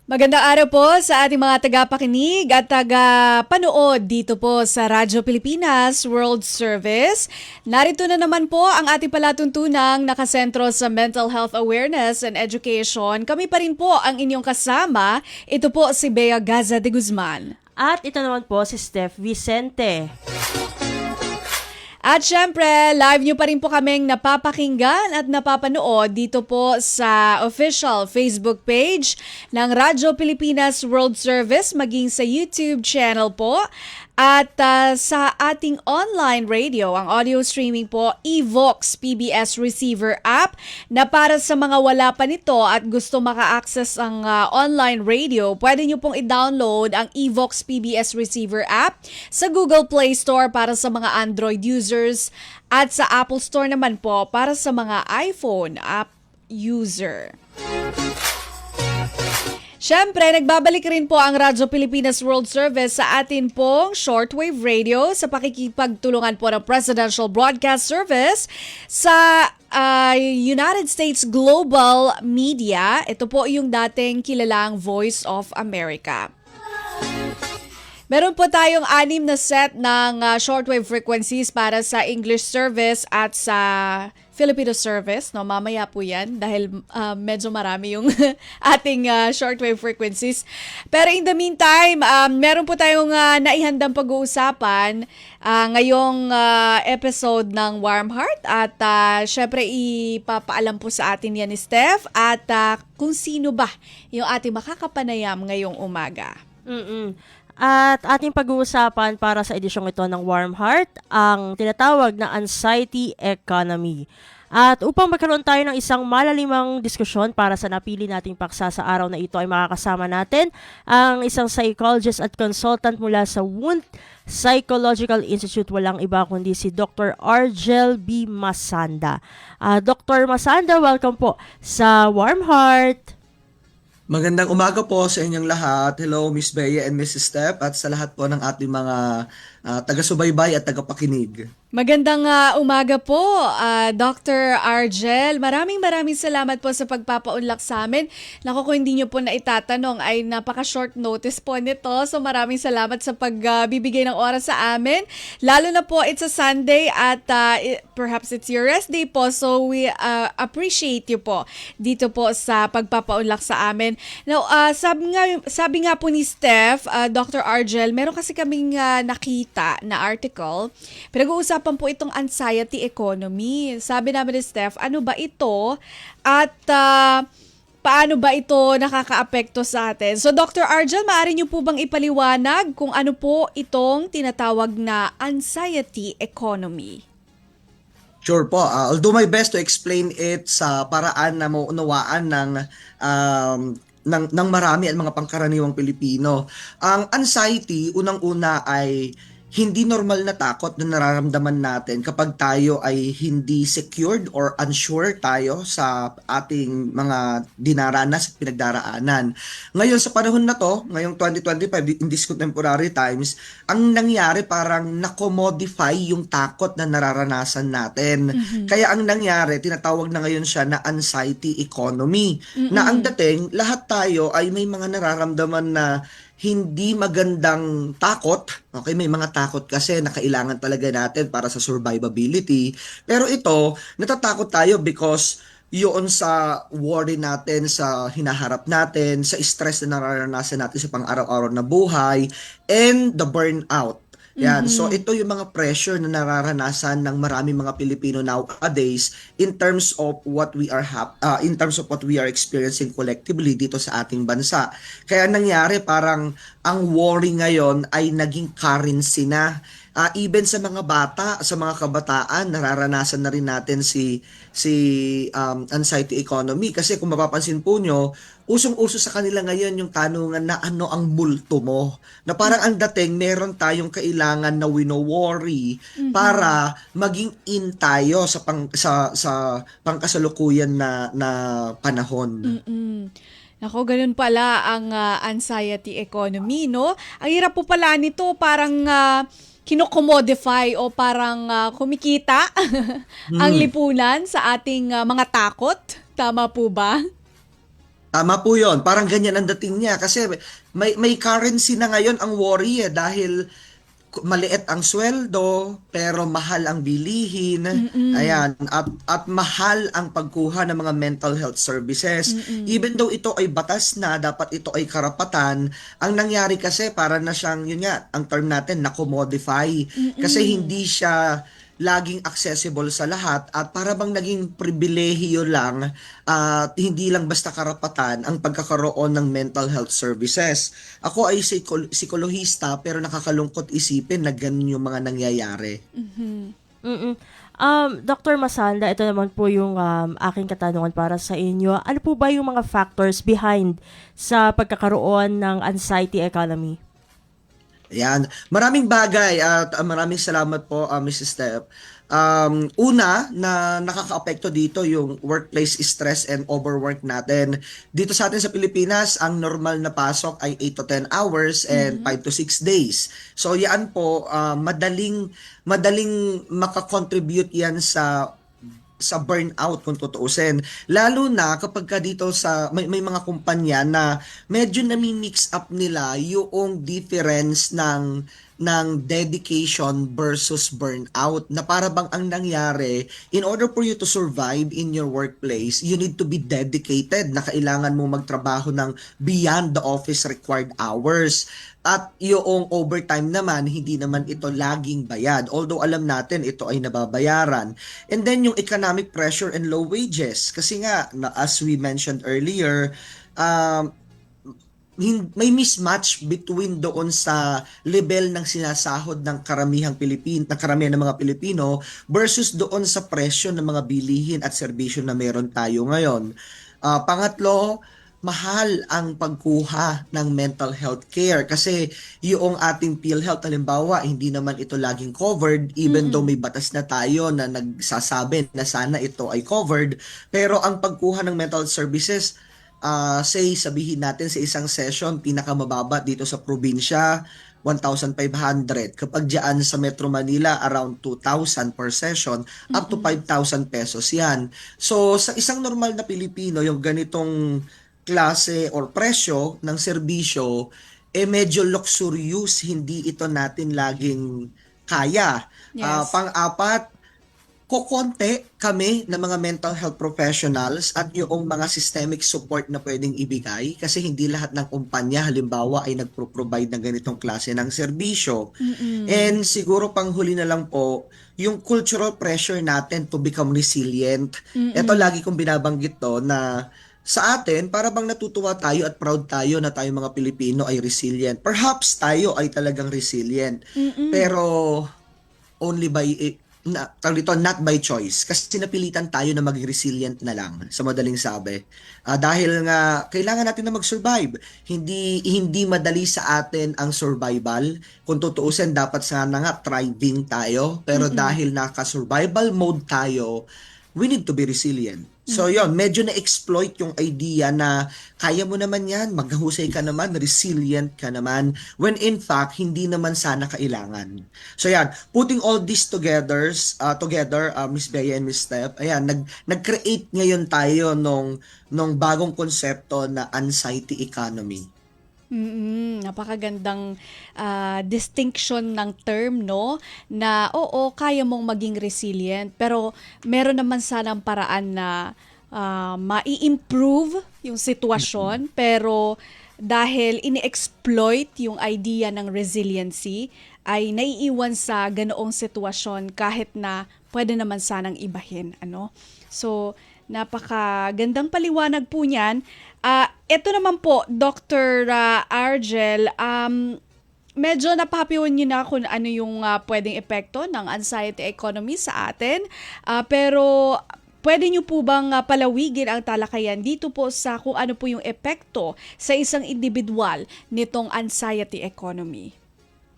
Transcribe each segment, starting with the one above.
Magandang araw po sa ating mga tagapakinig at tagapanood dito po sa Radyo Pilipinas World Service. Narito na naman po ang ating palatuntunang nakasentro sa mental health awareness and education. Kami pa rin po ang inyong kasama. Ito po si Bea Gaza de Guzman. At ito naman po si Steph Vicente. At syempre, live nyo pa rin po kaming napapakinggan at napapanood dito po sa official Facebook page ng Radyo Pilipinas World Service, maging sa YouTube channel po. At sa ating online radio, ang audio streaming po, Evox PBS Receiver app, na para sa mga wala pa nito at gusto maka-access ang online radio, pwede nyo pong i-download ang Evox PBS Receiver app sa Google Play Store para sa mga Android users at sa Apple Store naman po para sa mga iPhone app user. Siyempre, nagbabalik rin po ang Radyo Pilipinas World Service sa atin pong shortwave radio sa pakikipagtulungan po ng Presidential Broadcast Service sa United States Global Media. Ito po yung dating kilalang Voice of America. Meron po tayong 6 na set ng shortwave frequencies para sa English service at sa Filipino service. No, mamaya po yan dahil medyo marami yung ating shortwave frequencies. Pero in the meantime, meron po tayong naihandang pag-uusapan ngayong episode ng Warm Heart. At syempre ipapaalam po sa atin yan ni Steph at kung sino ba yung ating makakapanayam ngayong umaga. At ating pag-uusapan para sa edisyong ito ng Warm Heart, ang tinatawag na anxiety economy. At upang magkaroon tayo ng isang malalimang diskusyon para sa napili nating paksa sa araw na ito ay makakasama natin ang isang psychologist at consultant mula sa Wundt Psychological Institute, walang iba kundi si Dr. Argel B. Masanda. Dr. Masanda, welcome po sa Warm Heart. Magandang umaga po sa inyong lahat. Hello, Miss Bea and Mrs. Steph at sa lahat po ng ating mga taga-subaybay at tagapakinig. Magandang umaga po, Dr. Argel. Maraming salamat po sa pagpapaunlak sa amin. Naku, kung hindi nyo po na itatanong ay napaka-short notice po nito. So maraming salamat sa pagbibigay ng oras sa amin. Lalo na po, it's a Sunday at perhaps it's your rest day po. So we appreciate you po dito po sa pagpapaunlak sa amin. Now, sabi nga po ni Steph, Dr. Argel, meron kasi kaming nakita na article. Pinag-uusapan po itong anxiety economy. Sabi namin ni Steph, ano ba ito? At paano ba ito nakakaapekto sa atin? So Dr. Argel, maaari niyo po bang ipaliwanag kung ano po itong tinatawag na anxiety economy? Sure po. I'll do my best to explain it sa paraan na maunawaan ng marami at mga pangkaraniwang Pilipino. Ang anxiety, unang-una ay hindi normal na takot na nararamdaman natin kapag tayo ay hindi secured or unsure tayo sa ating mga dinaranas at pinagdaraanan. Ngayon sa panahon na to, ngayong 2025 in these contemporary times, ang nangyari parang nakomodify yung takot na nararanasan natin. Kaya ang nangyari, tinatawag na ngayon siya na anxiety economy. Na ang dating, lahat tayo ay may mga nararamdaman na hindi magandang takot. Okay, may mga takot kasi na kailangan talaga natin para sa survivability. Pero ito, natatakot tayo because yun sa worry natin, sa hinaharap natin, sa stress na nararanasan natin sa pang-araw-araw na buhay, and the burnout. Yan. So ito yung mga pressure na nararanasan ng maraming mga Pilipino nowadays in terms of what we are experiencing collectively dito sa ating bansa. Kaya nangyari parang ang worry ngayon ay naging currency na. Even sa mga bata, sa mga kabataan, nararanasan na rin natin si anxiety economy. Kasi kung mapapansin po nyo, usong-uso sa kanila ngayon yung tanungan na ano ang multo mo. Na parang ang dating, meron tayong kailangan na wino-worry para maging in tayo sa pangkasalukuyan na panahon. Nako, ganun pala ang anxiety economy, no? Ang hirap po pala nito, parang kinocommodify o parang kumikita ang lipunan sa ating mga takot. Tama po ba? Tama po yun. Parang ganyan ang dating niya. Kasi may currency na ngayon ang worry dahil maliit ang sweldo, pero mahal ang bilihin. Ayan. At mahal ang pagkuha ng mga mental health services. Even though ito ay batas na, dapat ito ay karapatan, ang nangyari kasi para na siyang, yun nga, ang term natin, na-commodify. Kasi hindi siya laging accessible sa lahat at para bang naging pribilehiyo lang at hindi lang basta karapatan ang pagkakaroon ng mental health services. Ako ay psikolohista pero nakakalungkot isipin na ganun yung mga nangyayari. Mm-mm. Dr. Masanda, ito naman po yung aking katanungan para sa inyo. Ano po ba yung mga factors behind sa pagkakaroon ng anxiety economy? Ayan. Maraming bagay at maraming salamat po, Mrs. Steph. Una na nakakaapekto dito yung workplace stress and overwork natin. Dito sa atin sa Pilipinas, ang normal na pasok ay 8 to 10 hours and 5 to 6 days. So yan po, madaling makakontribute yan sa burnout kung tutuusin. Lalo na kapag ka dito sa may mga kumpanya na medyo nami-mix up nila yung difference ng dedication versus burnout, na para bang ang nangyari, in order for you to survive in your workplace, you need to be dedicated na kailangan mo magtrabaho ng beyond the office required hours. At yung overtime naman, hindi naman ito laging bayad. Although alam natin ito ay nababayaran. And then yung economic pressure and low wages. Kasi nga, as we mentioned earlier, may mismatch between doon sa level ng sinasahod ng karamihan ng mga Pilipino versus doon sa presyo ng mga bilihin at serbisyo na meron tayo ngayon. Pangatlo, mahal ang pagkuha ng mental health care kasi yung ating PhilHealth halimbawa, hindi naman ito laging covered even though may batas na tayo na nagsasabi na sana ito ay covered, pero ang pagkuha ng mental health services, say sabihin natin sa isang session pinakamababa dito sa probinsya 1,500. Kapag diyan sa Metro Manila, around 2,000 per session, up to 5,000 pesos yan. So, sa isang normal na Pilipino, yung ganitong klase or presyo ng serbisyo, medyo luxurious, hindi ito natin laging kaya. Yes. Pang-apat, kokonti kami ng mga mental health professionals at yung mga systemic support na pwedeng ibigay kasi hindi lahat ng kumpanya halimbawa ay nagpro-provide ng ganitong klase ng serbisyo. And siguro panghuli na lang po, yung cultural pressure natin to become resilient. Ito lagi kong binabanggit to na sa atin, para bang natutuwa tayo at proud tayo na tayong mga Pilipino ay resilient. Perhaps tayo ay talagang resilient. Pero only by not by choice, kasi napilitan tayo na maging resilient na lang, sa madaling sabi. Dahil nga kailangan natin na mag-survive. Hindi madali sa atin ang survival. Kung tutuusin, dapat sana nga thriving tayo, pero dahil naka-survival mode tayo, we need to be resilient. So yon, medyo na-exploit yung idea na kaya mo naman yan, maghusay ka naman, resilient ka naman, when in fact, hindi naman sana kailangan. So yan, putting all this together, Miss Bea and Miss Steph, ayan, nag-create ngayon tayo nung bagong konsepto na anxiety economy. Napakagandang distinction ng term, no? Na oo, kaya mong maging resilient, pero meron naman sanang paraan na mai-improve yung sitwasyon, pero dahil ini-exploit yung idea ng resiliency, ay naiiwan sa ganoong sitwasyon kahit na pwede naman sanang ibahin, ano? So, napakagandang paliwanag po niyan. Ito naman po, Dr. Argel, medyo napapapiwan niyo na kung ano yung pwedeng epekto ng anxiety economy sa atin. Pero pwede niyo po bang palawigin ang talakayan dito po sa kung ano po yung epekto sa isang individual nitong anxiety economy?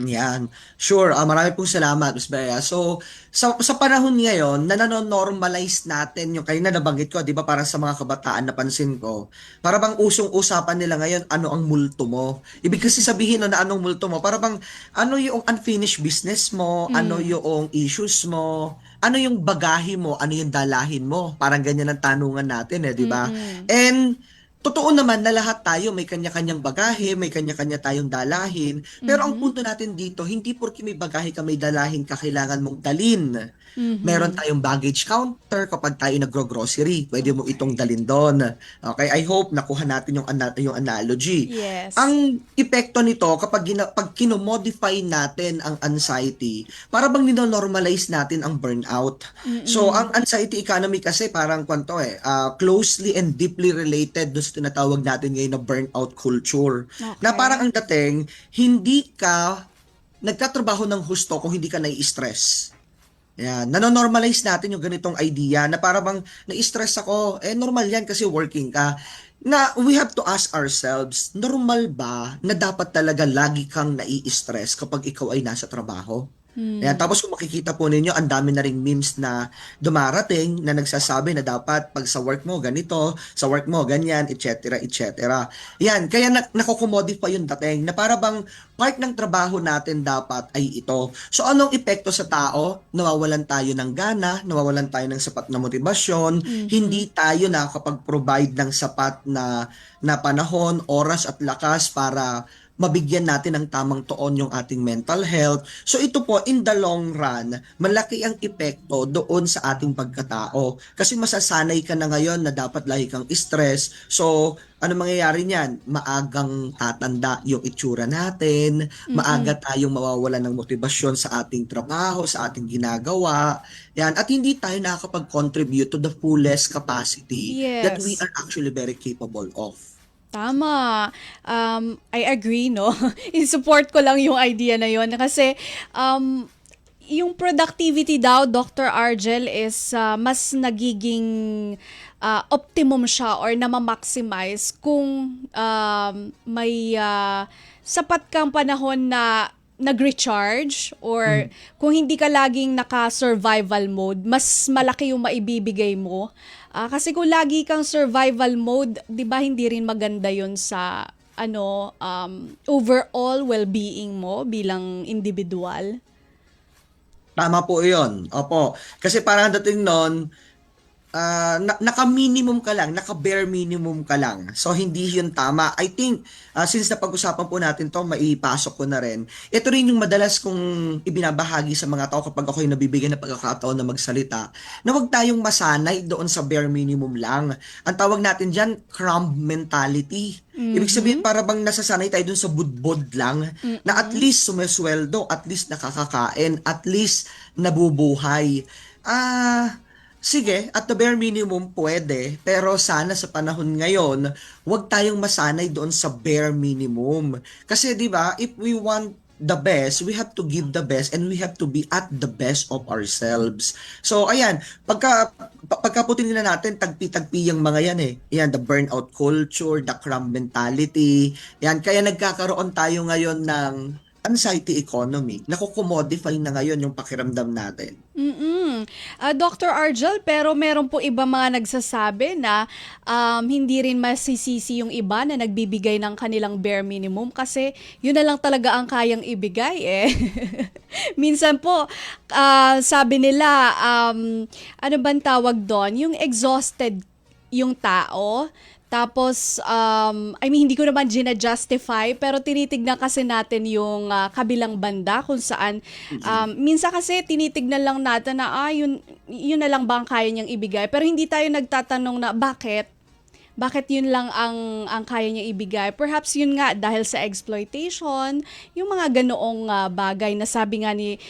Yan. Sure. Marami pong salamat, Ms. Bea. So, sa panahon ngayon, na nanonormalize natin yung kayo na nabanggit ko, di ba, parang sa mga kabataan napansin ko, para bang usong-usapan nila ngayon, ano ang multo mo? Ibig kasi sabihin na anong multo mo, para bang ano yung unfinished business mo, ano yung issues mo, ano yung bagahe mo, ano yung dalahin mo. Parang ganyan ang tanungan natin, di ba? And totoo naman na lahat tayo may kanya-kanyang bagahe, may kanya-kanya tayong dalahin. Pero ang punto natin dito, hindi porke may bagahe ka, may dalahin ka, kailangan mong dalin. Meron tayong baggage counter kapag tayo nagro-grocery. Pwede mo itong dalin doon. Okay, I hope nakuha natin yung analogy. Yes. Ang epekto nito kapag pag kinomodify natin ang anxiety, para bang nino-normalize natin ang burnout. So, ang anxiety economy kasi parang closely and deeply related doon sa tinatawag natin ngayon na burnout culture. Na Okay. parang ang dating, hindi ka nagtatrabaho ng husto kung hindi ka nai-stress. Yan, nanonormalize natin yung ganitong idea na para bang na-stress ako, normal yan kasi working ka. Na we have to ask ourselves, normal ba na dapat talaga lagi kang nai-stress kapag ikaw ay nasa trabaho? Ayan, tapos kung makikita po ninyo, ang dami na ring memes na dumarating na nagsasabi na dapat pag sa work mo ganito, sa work mo ganyan, etc. etc. Yan, kaya nakokomodify yung dating na para bang part ng trabaho natin dapat ay ito. So anong epekto sa tao? Nawawalan tayo ng gana, nawawalan tayo ng sapat na motibasyon, hindi tayo nakakapag-provide ng sapat na panahon, oras at lakas para mabigyan natin ng tamang tuon yung ating mental health. So ito po, in the long run, malaki ang epekto doon sa ating pagkatao. Kasi masasanay ka na ngayon na dapat lagi kang stress. So, ano mangyayari niyan? Maagang tatanda yung itsura natin, maaga tayong mawawalan ng motibasyon sa ating trabaho, sa ating ginagawa. Yan. At hindi tayo nakakapag-contribute to the fullest capacity that we Yes. are actually very capable of. Tama. I agree, no? In-support ko lang yung idea na yon kasi yung productivity daw, Dr. Argel, is mas nagiging optimum siya or namamaximize kung may sapat kang panahon na nag-recharge or kung hindi ka laging naka-survival mode, mas malaki yung maibibigay mo. Kasi kung lagi kang survival mode, 'di ba hindi rin maganda 'yon sa overall well-being mo bilang individual. Tama po 'yon. Opo. Kasi parang dating noon, naka-minimum ka lang, naka-bare minimum ka lang. So, hindi yun tama. I think, since napag-usapan po natin to, maipasok ko na rin. Ito rin yung madalas kong ibinabahagi sa mga tao kapag ako'y nabibigyan ng pagkakataon na magsalita, na huwag tayong masanay doon sa bare minimum lang. Ang tawag natin dyan, crumb mentality. Ibig sabihin, para bang nasasanay tayo dun sa budbod lang, na at least sumesweldo, at least nakakakain, at least nabubuhay. Sige, at the bare minimum pwede, pero sana sa panahon ngayon, huwag tayong masanay doon sa bare minimum. Kasi 'di ba, if we want the best, we have to give the best and we have to be at the best of ourselves. So ayan, pagkaputin nila natin, tagpi-tagpi yung mga yan eh. Yan, the burnout culture, the crumb mentality. Yan, kaya nagkakaroon tayo ngayon ng anxiety economy. Nakukomodify na ngayon yung pakiramdam natin. Dr. Argel, pero meron po iba mga nagsasabi na hindi rin masisisi yung iba na nagbibigay ng kanilang bare minimum kasi yun na lang talaga ang kayang ibigay eh. Minsan po, sabi nila, ano bang tawag doon? Yung exhausted yung tao. Tapos, hindi ko naman gina-justify, pero tinitignan kasi natin yung kabilang banda kung saan, minsan kasi tinitignan lang natin na, yun na lang ba ang kaya niyang ibigay? Pero hindi tayo nagtatanong na, bakit yun lang ang kaya niya ibigay? Perhaps yun nga dahil sa exploitation, yung mga ganoong bagay na sabi nga ni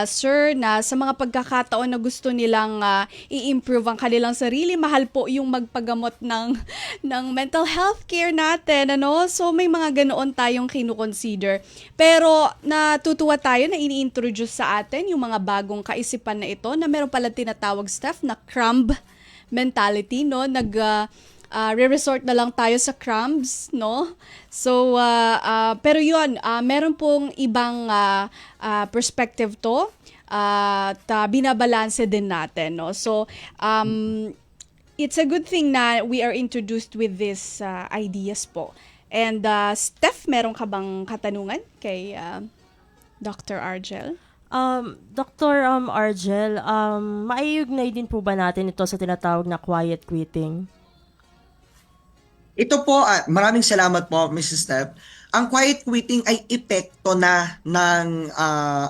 Sir na sa mga pagkakataon na gusto nilang i-improve ang kanilang sarili, mahal po yung magpagamot ng mental health care natin, ano? So may mga ganoon tayong kinukonsider. Pero natutuwa tayo na ini-introduce sa atin yung mga bagong kaisipan na ito na meron pala tinatawag, Steph, na crumb mentality, no? Re-resort na lang tayo sa crumbs, no? So, pero yun, meron pong ibang perspective to at binabalanse din natin, no? So, it's a good thing na we are introduced with these ideas po. And Steph, meron ka bang katanungan kay Dr. Argel? Dr. Argel, maiugnay din po ba natin ito sa tinatawag na quiet quitting? Ito po, maraming salamat po, Mrs. Steph. Ang quiet quitting ay epekto na ng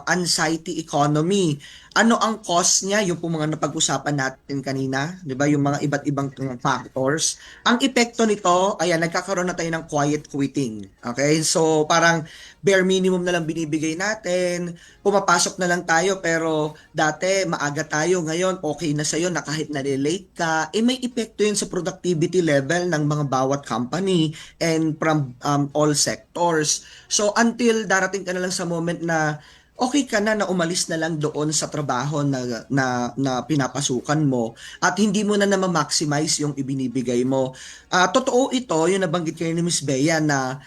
anxiety economy. Ano ang cause niya? Yung po mga napag-usapan natin kanina, 'di ba? Yung mga iba't ibang factors. Ang epekto nito, ayan, nagkakaroon na tayo ng quiet quitting. Okay? So, parang bare minimum na lang binibigay natin, pumapasok na lang tayo pero dati maaga tayo, ngayon okay na sa'yo na kahit na-late ka, may epekto yun sa productivity level ng mga bawat company and from all sectors. So until darating ka na lang sa moment na okay ka na umalis na lang doon sa trabaho na pinapasukan mo at hindi mo na ma-maximize yung ibinibigay mo. Totoo ito, yung nabanggit kayo ni Miss Bea na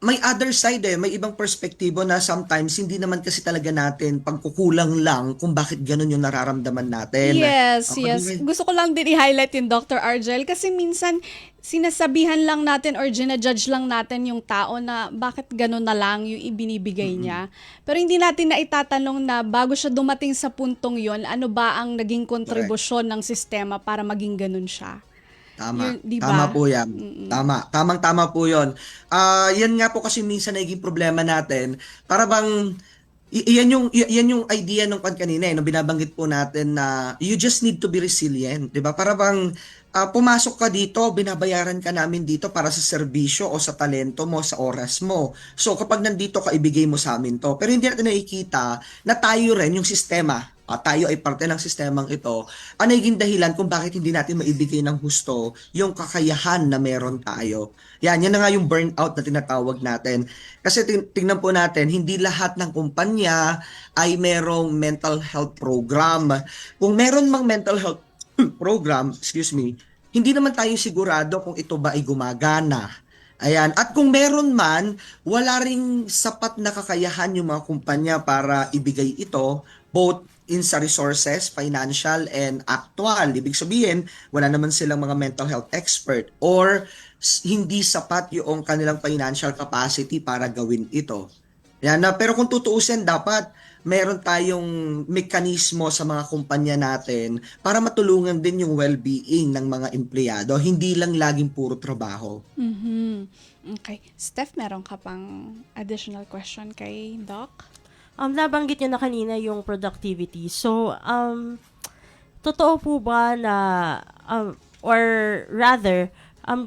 may other side may ibang perspektibo na sometimes hindi naman kasi talaga natin pagkukulang lang kung bakit ganun yung nararamdaman natin. Yes, Ako yes. din, Gusto ko lang din i-highlight yung Dr. Argel kasi minsan sinasabihan lang natin or ginajudge lang natin yung tao na bakit ganun na lang yung ibinibigay niya. Pero hindi natin na itatanong na bago siya dumating sa puntong yon, ano ba ang naging kontribusyon ng sistema para maging ganun siya. Tama. Yun, di Tama ba? po yan. Tama. Tamang-tama po yun. Yan nga po kasi minsan naging problema natin. Para bang, yan yung idea nung kanina nung binabanggit po natin na you just need to be resilient. Di ba? Para bang, pumasok ka dito, binabayaran ka namin dito para sa serbisyo o sa talento mo, sa oras mo. So kapag nandito ka, ibigay mo sa amin to. Pero hindi natin nakikita na tayo rin, yung sistema, tayo ay parte ng sistemang ito, ang naging dahilan kung bakit hindi natin maibigay ng husto yung kakayahan na meron tayo. Yan na nga yung burnout na tinatawag natin. Kasi tingnan po natin, hindi lahat ng kumpanya ay merong mental health program. Kung meron mang mental health program, excuse me, hindi naman tayo sigurado kung ito ba ay gumagana. Ayan. At kung meron man, wala ring sapat na kakayahan yung mga kumpanya para ibigay ito, both in sa resources, financial and actual. Ibig sabihin, wala naman silang mga mental health expert or hindi sapat yung kanilang financial capacity para gawin ito. Yan na, pero kung tutuusin, dapat meron tayong mekanismo sa mga kumpanya natin para matulungan din yung well-being ng mga empleyado, hindi lang laging puro trabaho. Mhm. Okay. Steph, meron ka pang additional question kay Doc? Nabanggit niyo na kanina yung productivity. So, totoo po ba na, or rather,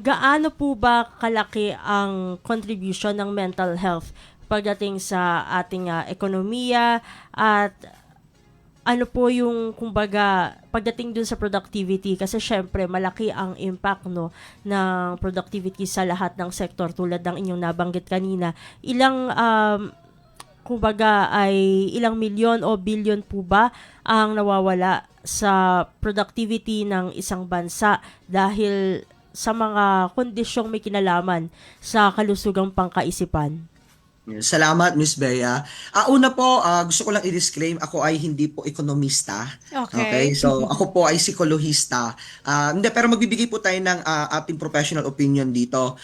gaano po ba kalaki ang contribution ng mental health pagdating sa ating ekonomiya at ano po yung, kumbaga, pagdating dun sa productivity, kasi syempre, malaki ang impact, no, ng productivity sa lahat ng sektor, tulad ng inyong nabanggit kanina. Kumbaga, ay ilang milyon o bilyon po ba ang nawawala sa productivity ng isang bansa dahil sa mga kondisyong may kinalaman sa kalusugang pangkaisipan? Salamat, Miss Bea. Una po, gusto ko lang i-disclaim, ako ay hindi po ekonomista. Okay. So, ako po ay psikolohista. Hindi, pero magbibigay po tayo ng ating professional opinion dito.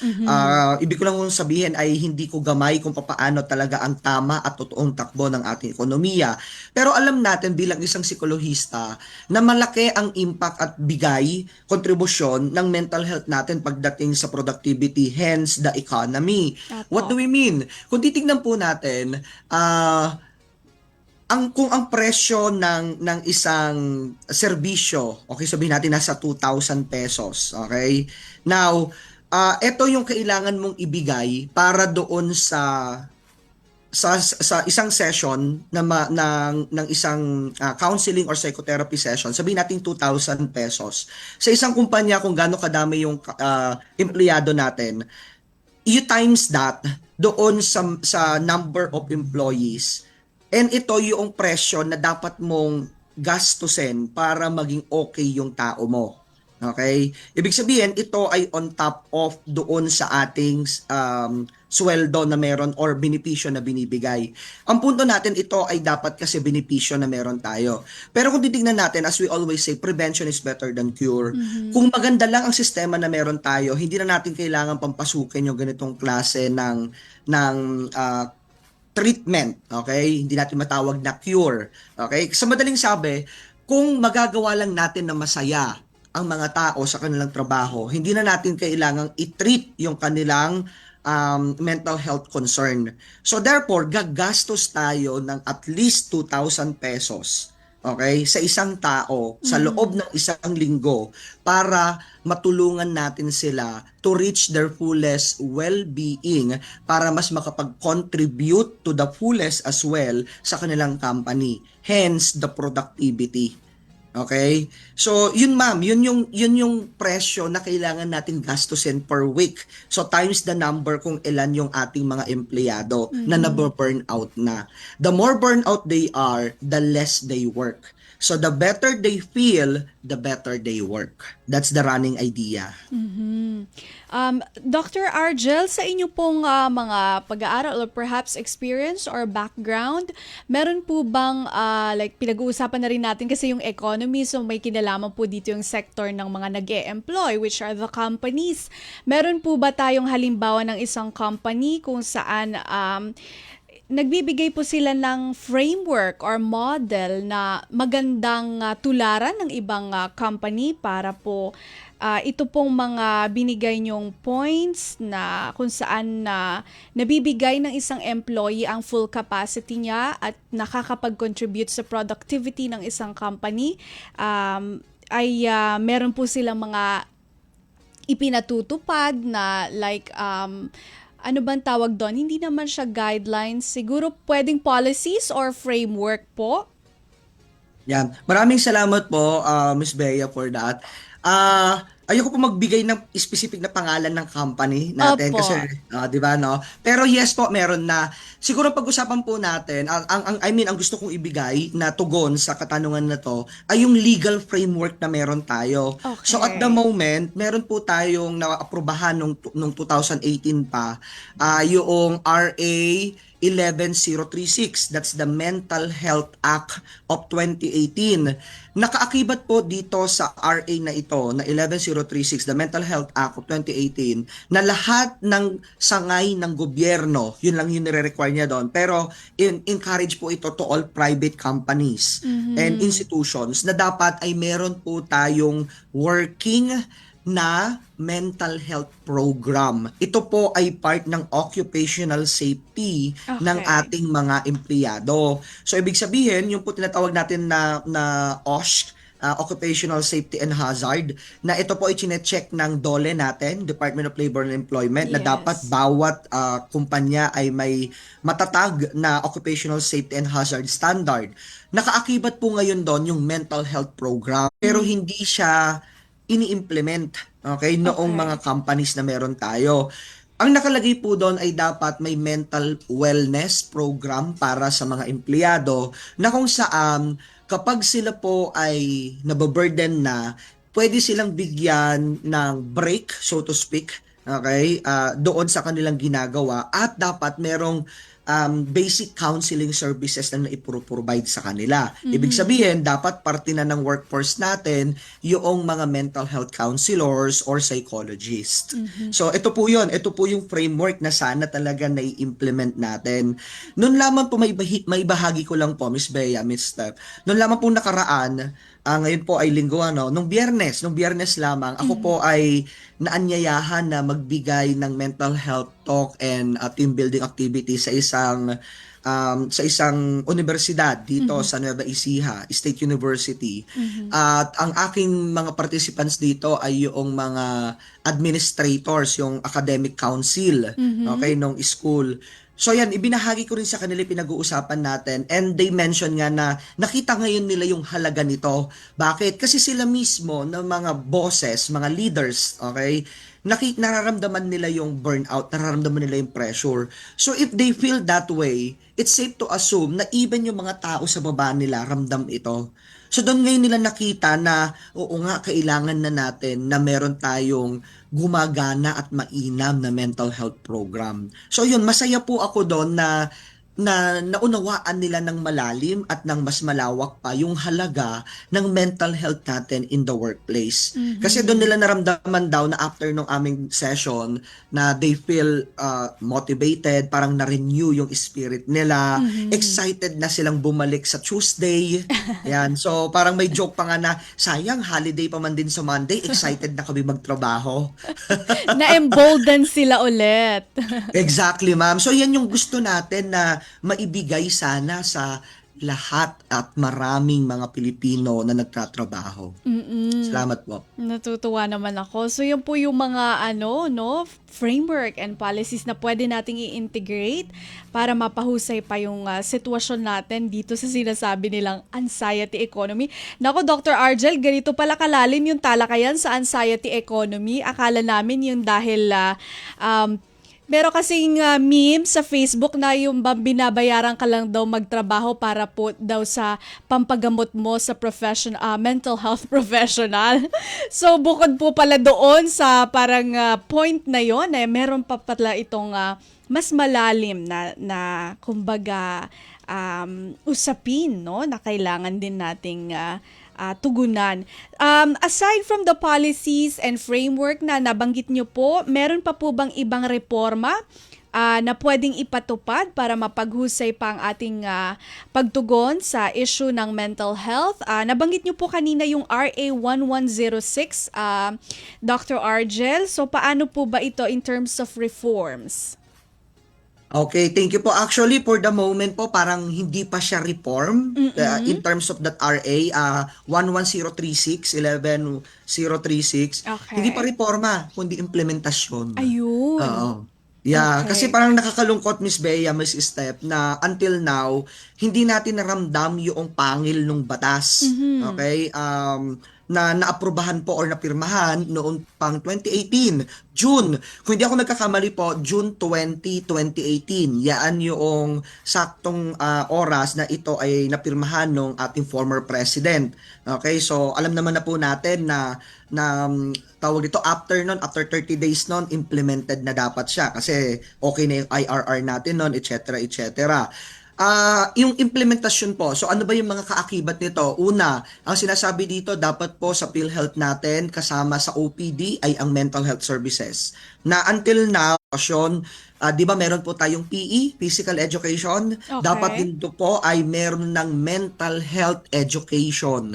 Ibig ko lang kong sabihin ay hindi ko gamay kung paano talaga ang tama at totoong takbo ng ating ekonomiya. Pero alam natin bilang isang psikolohista na malaki ang impact at bigay, kontribusyon ng mental health natin pagdating sa productivity, hence the economy. Apo. What do we mean? Kung titignan po natin, kung ang presyo ng isang serbisyo, okay, sabihin natin nasa 2,000 pesos, okay? Now, ito yung kailangan mong ibigay para doon sa isang session ng isang counseling or psychotherapy session, sabihin natin 2,000 pesos. Sa isang kumpanya, kung gaano kadami yung empleyado natin, you times that doon sa number of employees. And ito yung presyo na dapat mong gastusin para maging okay yung tao mo. Okay? Ibig sabihin, ito ay on top of doon sa ating sweldo na meron or benepisyo na binibigay. Ang punto natin, ito ay dapat kasi benepisyo na meron tayo. Pero kung titignan natin, as we always say, prevention is better than cure. Kung maganda lang ang sistema na meron tayo, hindi na natin kailangan pampasukin yung ganitong klase ng treatment, okay? Hindi natin matawag na cure, okay? Sa madaling sabi, kung magagawa lang natin na masaya ang mga tao sa kanilang trabaho, hindi na natin kailangang i-treat yung kanilang mental health concern. So therefore, gagastos tayo ng at least 2,000 pesos, okay, sa isang tao sa loob ng isang linggo para matulungan natin sila to reach their fullest well-being, para mas makapag-contribute to the fullest as well sa kanilang company. Hence, the productivity. Okay? So, yun ma'am, yun yung presyo na kailangan natin gastusin per week. So, times the number kung ilan yung ating mga empleyado na naburn out na. The more burnout they are, the less they work. So, the better they feel, the better they work. That's the running idea. Dr. Argel, sa inyo pong mga pag-aaral or perhaps experience or background, meron po bang, like pinag-uusapan na rin natin kasi yung economy, so may kinalaman po dito yung sector ng mga nag-e-employ, which are the companies. Meron po ba tayong halimbawa ng isang company kung saan nagbibigay po sila ng framework or model na magandang tularan ng ibang company para po ito pong mga binigay nyong points na kung saan nabibigay ng isang employee ang full capacity niya at nakakapag-contribute sa productivity ng isang company, ay meron po silang mga ipinatutupad na like ano bang tawag doon? Hindi naman siya guidelines. Siguro pwedeng policies or framework po? Yan. Maraming salamat po, Miss Bea, for that. Ayoko po magbigay ng specific na pangalan ng company natin Opo. kasi 'di ba no? Pero yes po, meron na. Siguro pag-usapan po natin, ang gusto kong ibigay na tugon sa katanungan na to ay yung legal framework na meron tayo. Okay. So at the moment, meron po tayong naaprubahan nung 2018 pa, yung RA 11036. That's the Mental Health Act of 2018. Nakaakibat po dito sa RA na ito, na 11036, the Mental Health Act of 2018, na lahat ng sangay ng gobyerno, yun lang yung nire-require niya doon, pero encourage po ito to all private companies and institutions na dapat ay meron po tayong working na mental health program. Ito po ay part ng occupational safety ng ating mga empleyado. So ibig sabihin, yung po tinatawag natin na OSH, Occupational Safety and Hazard, na ito po ay chine-check ng DOLE natin, Department of Labor and Employment, na Yes. dapat bawat kumpanya ay may matatag na Occupational Safety and Hazard Standard. Nakaakibat po ngayon doon yung mental health program, pero hindi siya ini-implement, okay, noong mga companies na meron tayo. Ang nakalagay po doon ay dapat may mental wellness program para sa mga empleyado na kung saan kapag sila po ay nababurden na, pwede silang bigyan ng break, so to speak, okay, doon sa kanilang ginagawa, at dapat merong basic counseling services na naipro-provide sa kanila. Ibig sabihin, dapat parte na ng workforce natin yung mga mental health counselors or psychologists. So, ito po yun. Ito po yung framework na sana talaga nai-implement natin. Noon lamang po, may bahagi ko lang po, Miss Bea, Miss Steph. Noon lamang po nakaraan, ngayon po ay linggo, nung biyernes lamang, ako po ay naanyayahan na magbigay ng mental health talk and team building activity sa isang universidad dito sa Nueva Ecija State University. At ang aking mga participants dito ay yung mga administrators, yung academic council, okay, nung school. So yan, ibinahagi ko rin sa kanila, pinag-uusapan natin, and they mention nga na nakita ngayon nila yung halaga nito. Bakit? Kasi sila mismo na mga bosses, mga leaders, okay, nararamdaman nila yung burnout, nararamdaman nila yung pressure. So if they feel that way, it's safe to assume na even yung mga tao sa baba nila ramdam ito. So doon ngayon nila nakita na oo nga, kailangan na natin na meron tayong gumagana at mainam na mental health program. So yun, masaya po ako doon na na naunawaan nila ng malalim at ng mas malawak pa yung halaga ng mental health natin in the workplace. Kasi doon nila naramdaman daw na after nung aming session na they feel motivated, parang na-renew yung spirit nila, excited na silang bumalik sa Tuesday. Yan. So parang may joke pa nga na, sayang holiday pa man din sa Monday, excited na kami magtrabaho. Na-embolden sila ulit. Exactly, ma'am. So yan yung gusto natin na maibigay sana sa lahat at maraming mga Pilipino na nagtatrabaho. Salamat po. Natutuwa naman ako. So yun po yung mga framework and policies na pwede nating i-integrate para mapahusay pa yung sitwasyon natin dito sa sinasabi nilang anxiety economy. Nako, Dr. Argel, ganito pala kalalim yung talakayan sa anxiety economy. Akala namin yung dahil meron kasing meme sa Facebook na yung binabayaran ka lang daw magtrabaho para po daw sa pampagamot mo sa mental health professional. So bukod po pala doon sa parang point na yon, meron pa pala itong mas malalim na kumbaga usapin, no, na kailangan din nating tugunan. Aside from the policies and framework na nabanggit nyo po, meron pa po bang ibang reforma na pwedeng ipatupad para mapaghusay pa ang ating pagtugon sa issue ng mental health? Nabanggit nyo po kanina yung RA 1106, Dr. Argel. So paano po ba ito in terms of reforms? Okay, thank you po. Actually, for the moment po, parang hindi pa siya reform in terms of that RA 11036, 11036. Okay. Hindi pa reforma, kundi implementasyon. Ayun. Oo. Yeah, Okay. kasi parang nakakalungkot, Miss Bea, Miss Steph, na until now, hindi natin naramdam yung pangil ng batas. Okay? Na naaprubahan po or napirmahan noong pang 2018, June. Kung hindi ako nagkakamali po, June 20, 2018. Yan yung saktong oras na ito ay napirmahan ng ating former president. Okay, so alam naman na po natin na tawag dito, after 30 days nun, implemented na dapat siya kasi okay na yung IRR natin nun, etc. etc. Yung implementasyon po, so ano ba yung mga kaakibat nito? Una, ang sinasabi dito, dapat po sa PhilHealth natin, kasama sa OPD ay ang mental health services. Na until now, di ba meron po tayong PE, Physical Education? Okay. Dapat din po ay meron ng mental health education.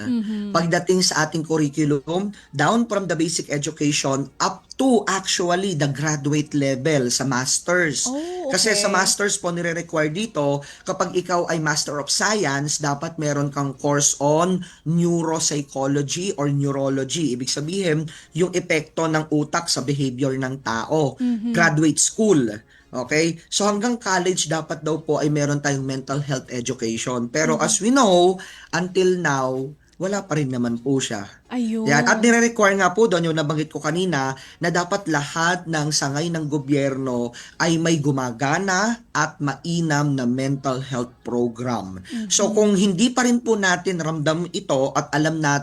Pagdating sa ating curriculum, down from the basic education up to actually the graduate level sa masters. Oh, okay. Kasi sa masters po nire-require dito, kapag ikaw ay Master of Science, dapat meron kang course on neuropsychology or neurology. Ibig sabihin, yung epekto ng utak sa behavior ng tao. Graduate school. Okay? So hanggang college dapat daw po ay meron tayong mental health education. Pero as we know, until now, wala pa rin naman po siya. Ayun. Yan. At nire-require nga po doon yung nabanggit ko kanina na dapat lahat ng sangay ng gobyerno ay may gumagana at mainam na mental health program. So kung hindi pa rin po natin ramdam ito at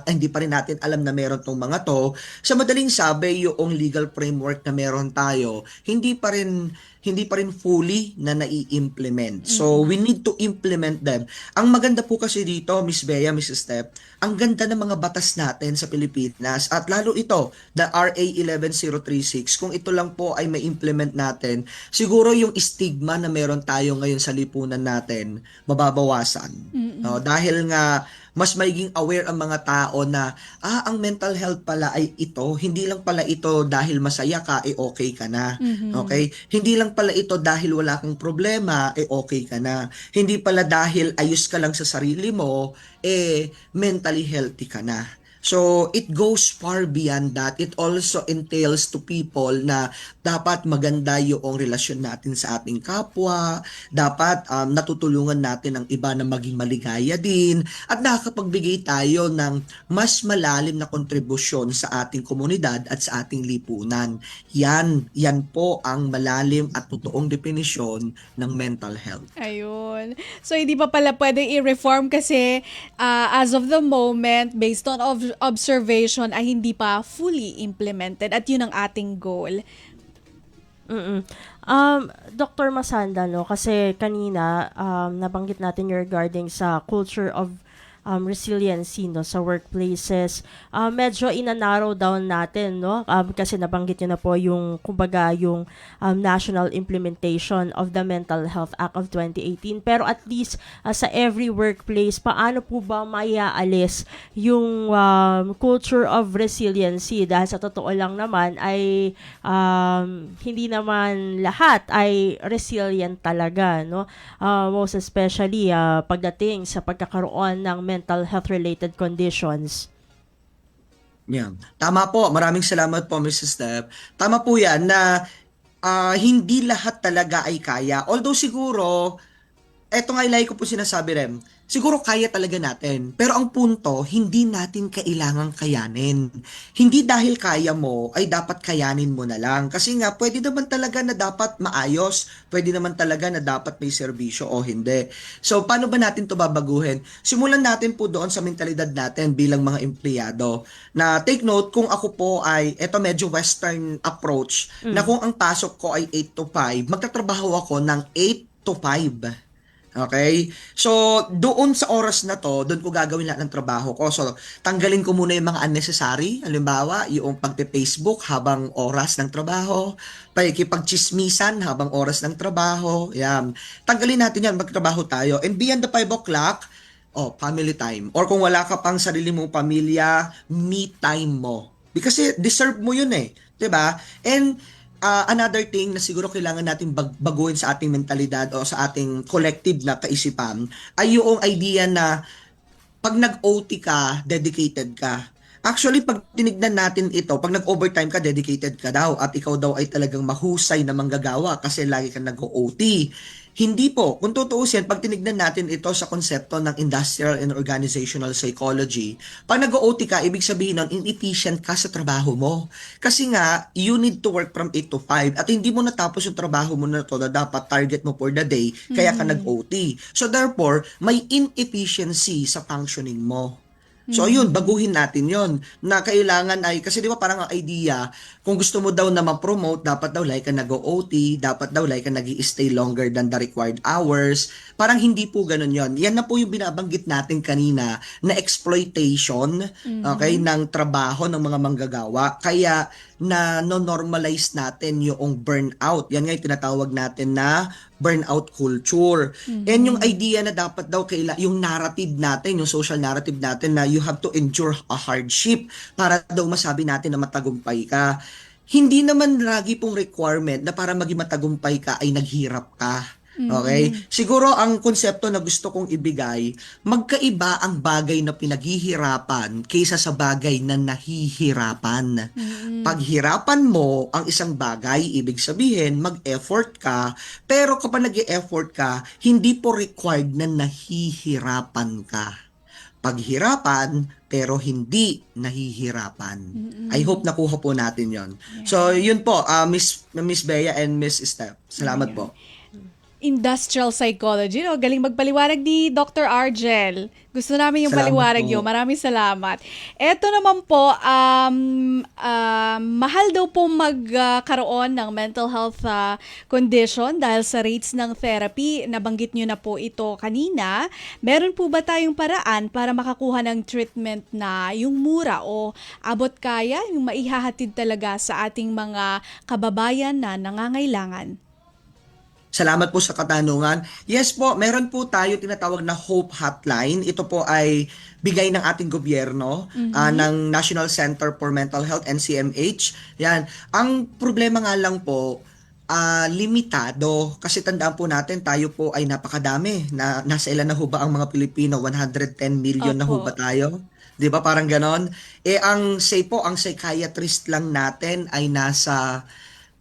hindi pa rin natin alam na meron tong mga to, sa madaling sabi yung legal framework na meron tayo, hindi pa rin fully na nai-implement. So, we need to implement them. Ang maganda po kasi dito, Miss Bea, Miss Steph, ang ganda ng mga batas natin sa Pilipinas at lalo ito, the RA 11036, kung ito lang po ay ma-implement natin, siguro yung stigma na meron tayo ngayon sa lipunan natin, mababawasan. No, dahil nga, mas magiging aware ang mga tao na, ang mental health pala ay ito, hindi lang pala ito dahil masaya ka, okay ka na. Okay? Hindi lang pala ito dahil wala kang problema, okay ka na. Hindi pala dahil ayos ka lang sa sarili mo, mentally healthy ka na. So, it goes far beyond that. It also entails to people na dapat maganda yung relasyon natin sa ating kapwa, dapat natutulungan natin ang iba na maging maligaya din, at nakakapagbigay tayo ng mas malalim na kontribusyon sa ating komunidad at sa ating lipunan. Yan po ang malalim at totoong definisyon ng mental health. Ayun. So, hindi pa pala pwedeng i-reform kasi as of the moment, based on observation, ay hindi pa fully implemented at yun ang ating goal. Mm. Dr. Masanda, no, kasi kanina nabanggit natin yung regarding sa culture of resiliency, no, sa workplaces. Medyo ina-narrow down natin, no, kasi nabanggit niyo na po yung kumbaga yung national implementation of the Mental Health Act of 2018. Pero at least sa every workplace, paano po ba maiaalis yung culture of resiliency? Dahil sa totoo lang naman ay hindi naman lahat ay resilient talaga, no? Most especially pagdating sa pagkakaroon ng mental health related conditions. Yan. Tama po. Maraming salamat po, Mrs. Steph. Tama po yan na hindi lahat talaga ay kaya. Although siguro, eto nga ilay ko po sinasabi rin, siguro kaya talaga natin. Pero ang punto, hindi natin kailangang kayanin. Hindi dahil kaya mo, ay dapat kayanin mo na lang. Kasi nga, pwede naman talaga na dapat maayos. Pwede naman talaga na dapat may serbisyo o hindi. So, paano ba natin to babaguhin? Simulan natin po doon sa mentalidad natin bilang mga empleyado. Na take note, kung ako po ay, eto medyo western approach, na kung ang pasok ko ay 8 to 5, magtatrabaho ako ng 8 to 5. Okay? So, doon sa oras na to, doon ko gagawin lahat ng trabaho ko. So, tanggalin ko muna yung mga unnecessary. Halimbawa, yung pagpe-Facebook habang oras ng trabaho, pakikipagchismisan habang oras ng trabaho. Yan. Tanggalin natin yan, magtrabaho tayo. And beyond the 5 o'clock, family time. Or kung wala ka pang sarili mong pamilya, me time mo. Because deserve mo yun eh. 'Di ba? And another thing na siguro kailangan natin baguhin sa ating mentalidad o sa ating collective na kaisipan ay yung idea na pag nag-OT ka, dedicated ka. Actually, pag tinignan natin ito, pag nag-overtime ka, dedicated ka daw at ikaw daw ay talagang mahusay na manggagawa kasi lagi kang nag-OT. Hindi po. Kung tutuusin, pag tinignan natin ito sa konsepto ng industrial and organizational psychology, pag nag-OT ka, ibig sabihin nun, inefficient ka sa trabaho mo. Kasi nga, you need to work from 8 to 5 at hindi mo natapos yung trabaho mo na to na dapat target mo for the day, kaya ka nag-OT. So therefore, may inefficiency sa functioning mo. So ayun, baguhin natin yon na kailangan ay, kasi di ba parang ang idea, kung gusto mo daw na ma-promote, dapat daw like ka nag-OT, dapat daw like ka nag-i-stay longer than the required hours. Parang hindi po ganun yon. Yan na po yung binabanggit natin kanina na exploitation, okay, ng trabaho ng mga manggagawa. Kaya na no-normalize natin yung burnout. Yan nga yung tinatawag natin na burnout culture. And yung idea na dapat daw yung narrative natin, yung social narrative natin na you have to endure a hardship para daw masabi natin na matagumpay ka. Hindi naman lagi pong requirement na para maging matagumpay ka ay naghirap ka. Okay? Siguro ang konsepto na gusto kong ibigay, magkaiba ang bagay na pinaghihirapan kaysa sa bagay na nahihirapan. Paghirapan mo ang isang bagay, ibig sabihin, mag-effort ka, pero kapag nag-e-effort ka, hindi po required na nahihirapan ka. Paghirapan, pero hindi nahihirapan. I hope nakuha po natin yon. So, yun po, Miss Bea and Miss Steph. Salamat po. Industrial psychology, no? Galing magpaliwanag ni Dr. Argel. Gusto namin yung Salamat paliwanag po. yun. Maraming salamat. Eto naman po, mahal daw po magkaroon ng mental health condition dahil sa rates ng therapy. Nabanggit nyo na po ito kanina. Meron po ba tayong paraan para makakuha ng treatment na yung mura o abot kaya, yung maihahatid talaga sa ating mga kababayan na nangangailangan? Salamat po sa katanungan. Yes po, meron po tayo tinatawag na Hope Hotline. Ito po ay bigay ng ating gobyerno, ng National Center for Mental Health, NCMH. Yan. Ang problema nga lang po, limitado. Kasi tandaan po natin, tayo po ay napakadami. Nasa ilan na ho ba ang mga Pilipino? 110 million na ho Opo. ba tayo? 'Di ba parang ganon? Ang psychiatrist lang natin ay nasa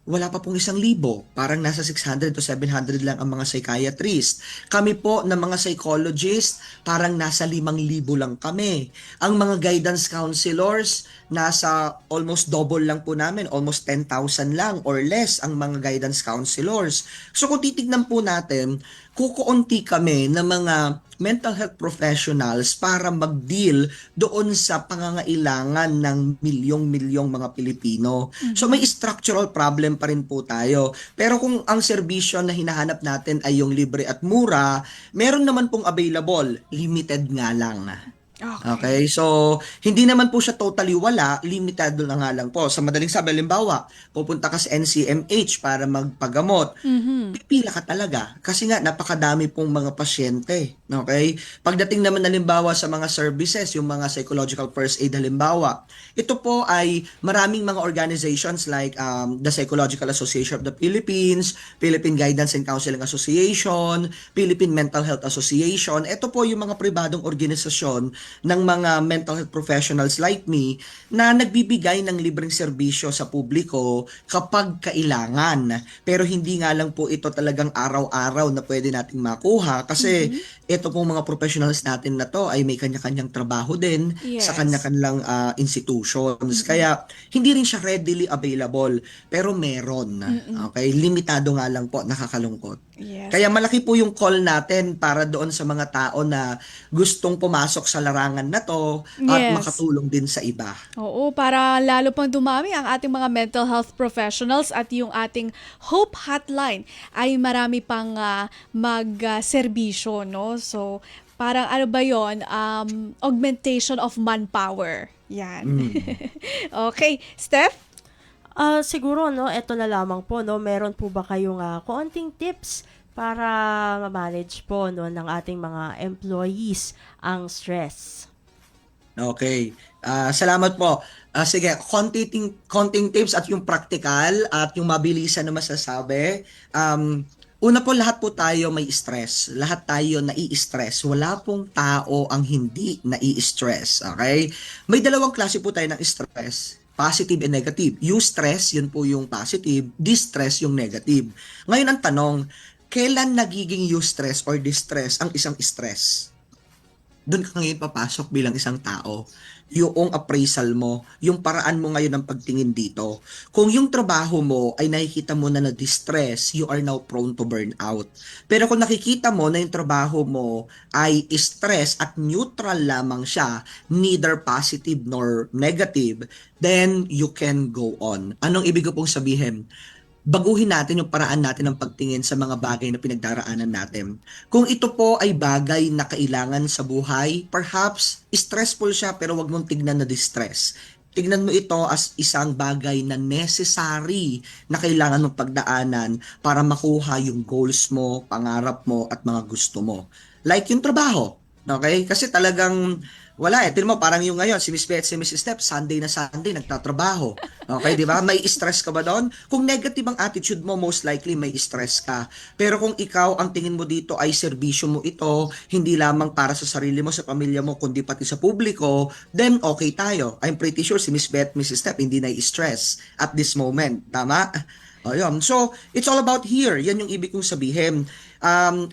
wala pa pong 1,000. Parang nasa 600 to 700 lang ang mga psychiatrist. Kami po na mga psychologist, parang nasa 5,000 lang kami. Ang mga guidance counselors, nasa almost double lang po namin, almost 10,000 lang or less ang mga guidance counselors. So kung titignan po natin, kukuunti kami ng mga mental health professionals para mag-deal doon sa pangangailangan ng milyong-milyong mga Pilipino. So may structural problem pa rin po tayo. Pero kung ang serbisyo na hinahanap natin ay yung libre at mura, meron naman pong available, limited nga lang. Okay, so hindi naman po siya totally wala, limitado na nga lang po. Sa madaling sabi, halimbawa, pupunta ka sa NCMH para magpagamot, pipila ka talaga kasi nga napakadami pong mga pasyente. Okay? Pagdating naman halimbawa sa mga services, yung mga psychological first aid halimbawa, ito po ay maraming mga organizations like the Psychological Association of the Philippines, Philippine Guidance and Counseling Association, Philippine Mental Health Association. Ito po yung mga pribadong organisasyon ng mga mental health professionals like me na nagbibigay ng libreng serbisyo sa publiko kapag kailangan. Pero hindi nga lang po ito talagang araw-araw na pwede nating makuha kasi ito pong mga professionals natin na to ay may kanya-kanyang trabaho din sa Yes. kanya-kanyang institutions. Kaya hindi rin siya readily available pero meron. Okay, limitado nga lang po, nakakalungkot. Yes. Kaya malaki po yung call natin para doon sa mga tao na gustong pumasok sa larangan na to at Yes. makatulong din sa iba. Oo, para lalo pang dumami ang ating mga mental health professionals at yung ating Hope Hotline ay marami pang mag-serbisyo, no? So, parang ano ba yon, augmentation of manpower. Yan. Okay, Steph? Siguro, no, eto na lamang po, no, meron po ba kayong konting tips para ma-manage po, no, ng ating mga employees ang stress? Okay. Salamat po. Sige, konting tips at yung practical at yung mabilisan na masasabi. Una po, lahat po tayo may stress. Lahat tayo nai-stress. Wala pong tao ang hindi nai-stress. Okay? May dalawang klase po tayo ng stress. Positive and negative. Yung stress, yun po yung positive. Distress, yung negative. Ngayon ang tanong, kailan nagiging eustress or distress ang isang stress? Doon ka ngayon papasok bilang isang tao. Yung appraisal mo, yung paraan mo ngayon ng pagtingin dito. Kung yung trabaho mo ay nakikita mo na na-distress, you are now prone to burnout. Pero kung nakikita mo na yung trabaho mo ay stress at neutral lamang siya, neither positive nor negative, then you can go on. Anong ibig ko pong sabihin? Baguhin natin yung paraan natin ng pagtingin sa mga bagay na pinagdaraanan natin. Kung ito po ay bagay na kailangan sa buhay, perhaps stressful siya pero wag mong tignan na distress. Tignan mo ito as isang bagay na necessary na kailangan mong pagdaanan para makuha yung goals mo, pangarap mo at mga gusto mo. Like yung trabaho. Okay? Kasi talagang wala eh. Tignan mo, parang yung ngayon, si Miss Beth, si Miss Steph, Sunday na Sunday, nagtatrabaho. Okay, di ba? May stress ka ba doon? Kung negative ang attitude mo, most likely may stress ka. Pero kung ikaw, ang tingin mo dito ay serbisyo mo ito, hindi lamang para sa sarili mo, sa pamilya mo, kundi pati sa publiko, then okay tayo. I'm pretty sure si Miss Beth, Miss Steph, hindi na-stress at this moment. Tama? Ayun. So, it's all about here. Yan yung ibig kong sabihin.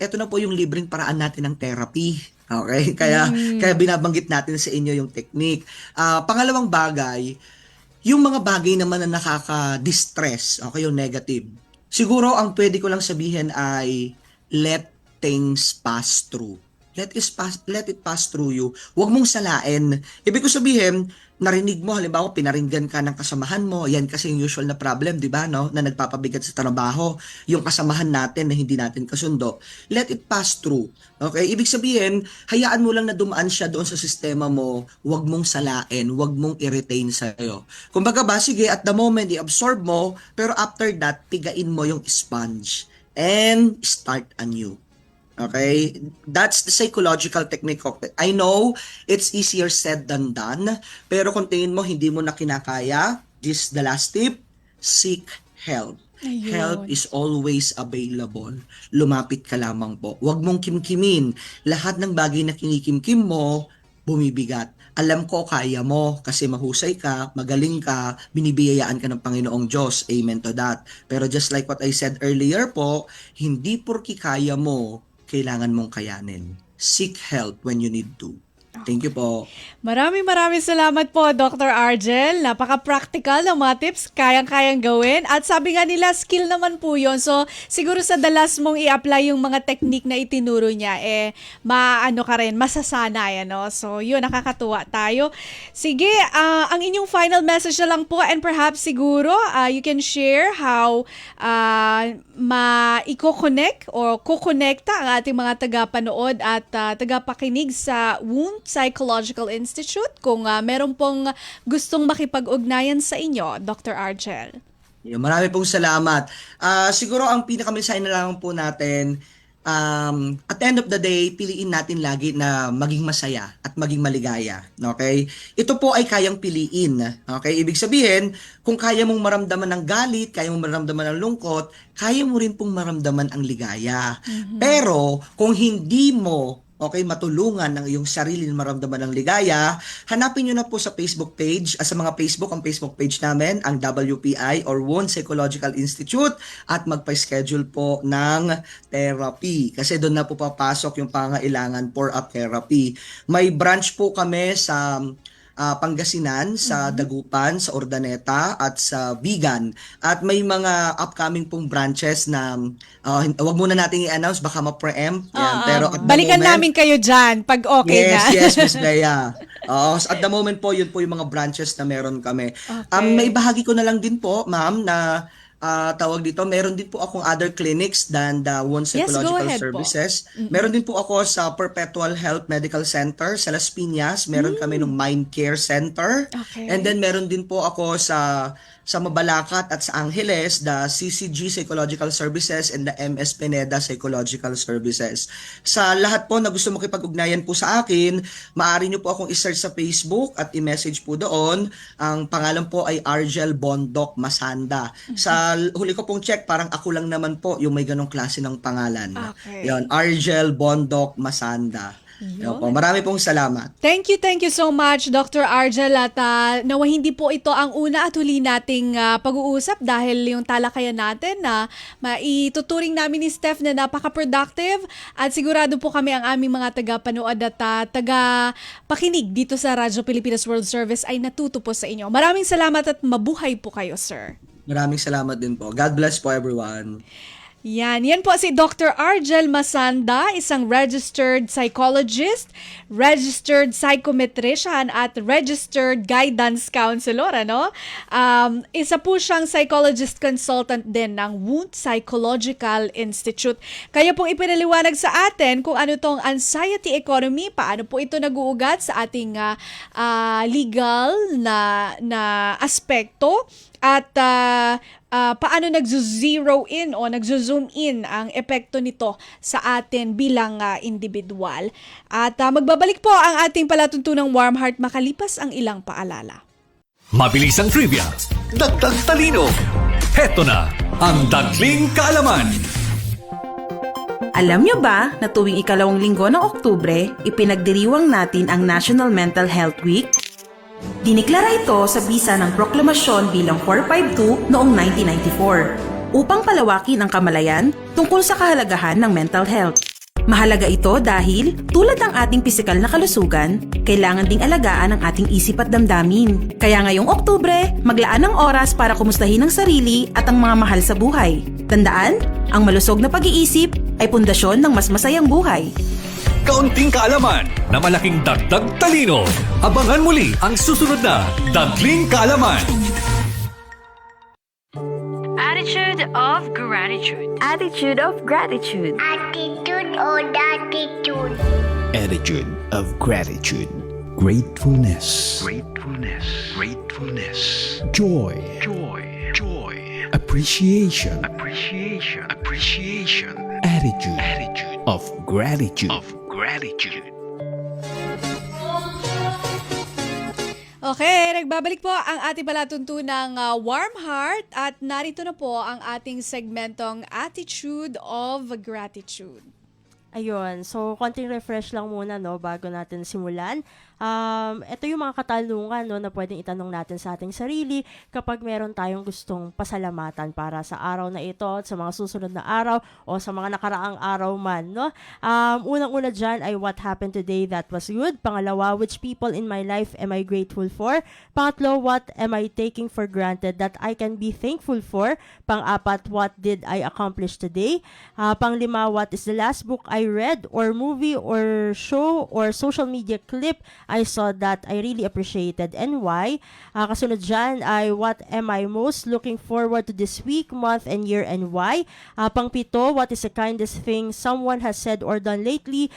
Ito na po yung libreng paraan natin ng therapy. Okay? Kaya binabanggit natin sa inyo yung technique. Pangalawang bagay, yung mga bagay naman na nakaka-distress, okay, yung negative. Siguro ang pwede ko lang sabihin ay let things pass through. Let it pass through you. Huwag mong salain. Ibig ko sabihin, narinig mo, halimbawa, pinaringgan ka ng kasamahan mo, yan kasi yung usual na problem, di ba, no? Na nagpapabigat sa trabaho, yung kasamahan natin na hindi natin kasundo. Let it pass through. Okay? Ibig sabihin, hayaan mo lang na dumaan siya doon sa sistema mo, huwag mong salain, huwag mong i-retain sa'yo. Kumbaga ba, sige, at the moment, i-absorb mo, pero after that, pigain mo yung sponge and start anew. Okay? That's the psychological technique of it. I know it's easier said than done, pero kung tingin mo hindi mo na kinakaya, this is the last tip, seek help. Ayun. Help is always available. Lumapit ka lamang po. Huwag mong kimkimin. Lahat ng bagay na kinikimkim mo, bumibigat. Alam ko kaya mo kasi mahusay ka, magaling ka, binibiyayaan ka ng Panginoong Diyos. Amen to that. Pero just like what I said earlier po, hindi porki kaya mo, kailangan mong kayanin. Seek help when you need to. Thank you po. Maraming salamat po, Dr. Argel. Napaka-practical ng mga tips, kayang-kayang gawin. At sabi nga nila, skill naman po yun. So, siguro sa dalas mong i-apply yung mga technique na itinuro niya, maano ka rin, masasanay, ano? So, yun, nakakatuwa tayo. Sige, ang inyong final message na lang po, and perhaps siguro, you can share how ma-i-connect or kukonekta ang ating mga tagapanood at tagapakinig sa Wound Psychological Institute kung meron pong gustong makipag-ugnayan sa inyo, Dr. Argel. Marami pong salamat. Siguro ang pinakamensahe na lang po natin, at the end of the day, piliin natin lagi na maging masaya at maging maligaya. Okay? Ito po ay kayang piliin. Okay? Ibig sabihin, kung kaya mong maramdaman ng galit, kaya mong maramdaman ng lungkot, kaya mo rin pong maramdaman ang ligaya. Pero, kung hindi mo matulungan ng iyong sarili na maramdaman ng ligaya, hanapin nyo na po sa Facebook page, sa mga Facebook, ang Facebook page namin, ang WPI or Wound Psychological Institute, at magpa-schedule po ng therapy. Kasi doon na po papasok yung pangailangan for a therapy. May branch po kami sa Pangasinan, sa Dagupan, sa Urdaneta, at sa Vigan. At may mga upcoming pong branches na wag muna nating i-announce, baka ma-preempt. Pero at the balikan moment, namin kayo dyan pag okay na. Yes, Miss Bea. At the moment po, yun po yung mga branches na meron kami. Okay. May bahagi ko na lang din po, ma'am, na tawag dito, meron din po akong other clinics than the Wound Yes, go Psychological ahead po. Services. Meron din po ako sa Perpetual Health Medical Center sa Las Piñas. Meron kami ng Mind Care Center. Okay. And then meron din po ako sa Mabalacat at sa Angeles, the CCG Psychological Services and the MS Pineda Psychological Services. Sa lahat po na gusto makipag-ugnayan po sa akin, maaari nyo po akong i-search sa Facebook at i-message po doon. Ang pangalan po ay Argel Bondoc Masanda. Sa huli ko pong check, parang ako lang naman po yung may ganong klase ng pangalan. Okay. Yon, Argel Bondoc Masanda. Yun po. Marami pong salamat. Thank you so much, Dr. Argel. At nawa hindi po ito ang una at huli nating pag-uusap dahil yung talakayan natin na maituturing namin ni Steph na napaka-productive at sigurado po kami ang aming mga taga-panood at taga-pakinig dito sa Radyo Pilipinas World Service ay natuto po sa inyo. Maraming salamat at mabuhay po kayo, sir. Maraming salamat din po. God bless po everyone. Yan po si Dr. Argel Masanda, isang registered psychologist, registered psychometrician at registered guidance counselor, ano? Isa po siyang psychologist consultant din ng Wound Psychological Institute. Kaya pong ipinaliwanag sa atin kung ano tong anxiety economy, paano po ito nag-uugat sa ating legal na aspekto at paano nagzo-zero in o nagzo-zoom in ang epekto nito sa atin bilang individual. At magbabalik po ang ating palatuntunang Warm Heart makalipas ang ilang paalala. Mabilis ang trivia, dagdag talino. Heto na ang Dagling Kaalaman. Alam nyo ba na tuwing ikalawang linggo ng Oktubre, ipinagdiriwang natin ang National Mental Health Week? Diniklara ito sa bisa ng proklamasyon bilang 452 noong 1994 upang palawakin ang kamalayan tungkol sa kahalagahan ng mental health. Mahalaga ito dahil tulad ng ating pisikal na kalusugan, kailangan ding alagaan ang ating isip at damdamin. Kaya ngayong Oktubre, maglaan ng oras para kumustahin ang sarili at ang mga mahal sa buhay. Tandaan, ang malusog na pag-iisip ay pundasyon ng mas masayang buhay. Kaunting kaalaman na malaking dagdag talino. Abangan muli ang susunod na Dagling Kaalaman. Attitude of gratitude. Attitude of gratitude. Attitude or attitude. Attitude of gratitude. Gratefulness. Gratefulness. Gratefulness. Joy. Joy. Joy. Appreciation. Appreciation. Appreciation. Attitude. Attitude Of gratitude. of gratitude. Okay, nagbabalik po ang ating palatuntunang Warm Heart at narito na po ang ating segmentong Attitude of Gratitude. Ayun, so konting refresh lang muna no bago natin simulan ito yung mga katanungan no, na pwedeng itanong natin sa ating sarili kapag meron tayong gustong pasalamatan para sa araw na ito at sa mga susunod na araw o sa mga nakaraang araw man. No? Unang-una dyan ay what happened today that was good. Pangalawa, which people in my life am I grateful for? Pangatlo, what am I taking for granted that I can be thankful for? Pang-apat, what did I accomplish today? Panglima, what is the last book I read or movie or show or social media clip I saw that I really appreciated and why? Kasunod dyan ay what am I most looking forward to this week, month, and year and why? Pangpito, what is the kindest thing someone has said or done lately?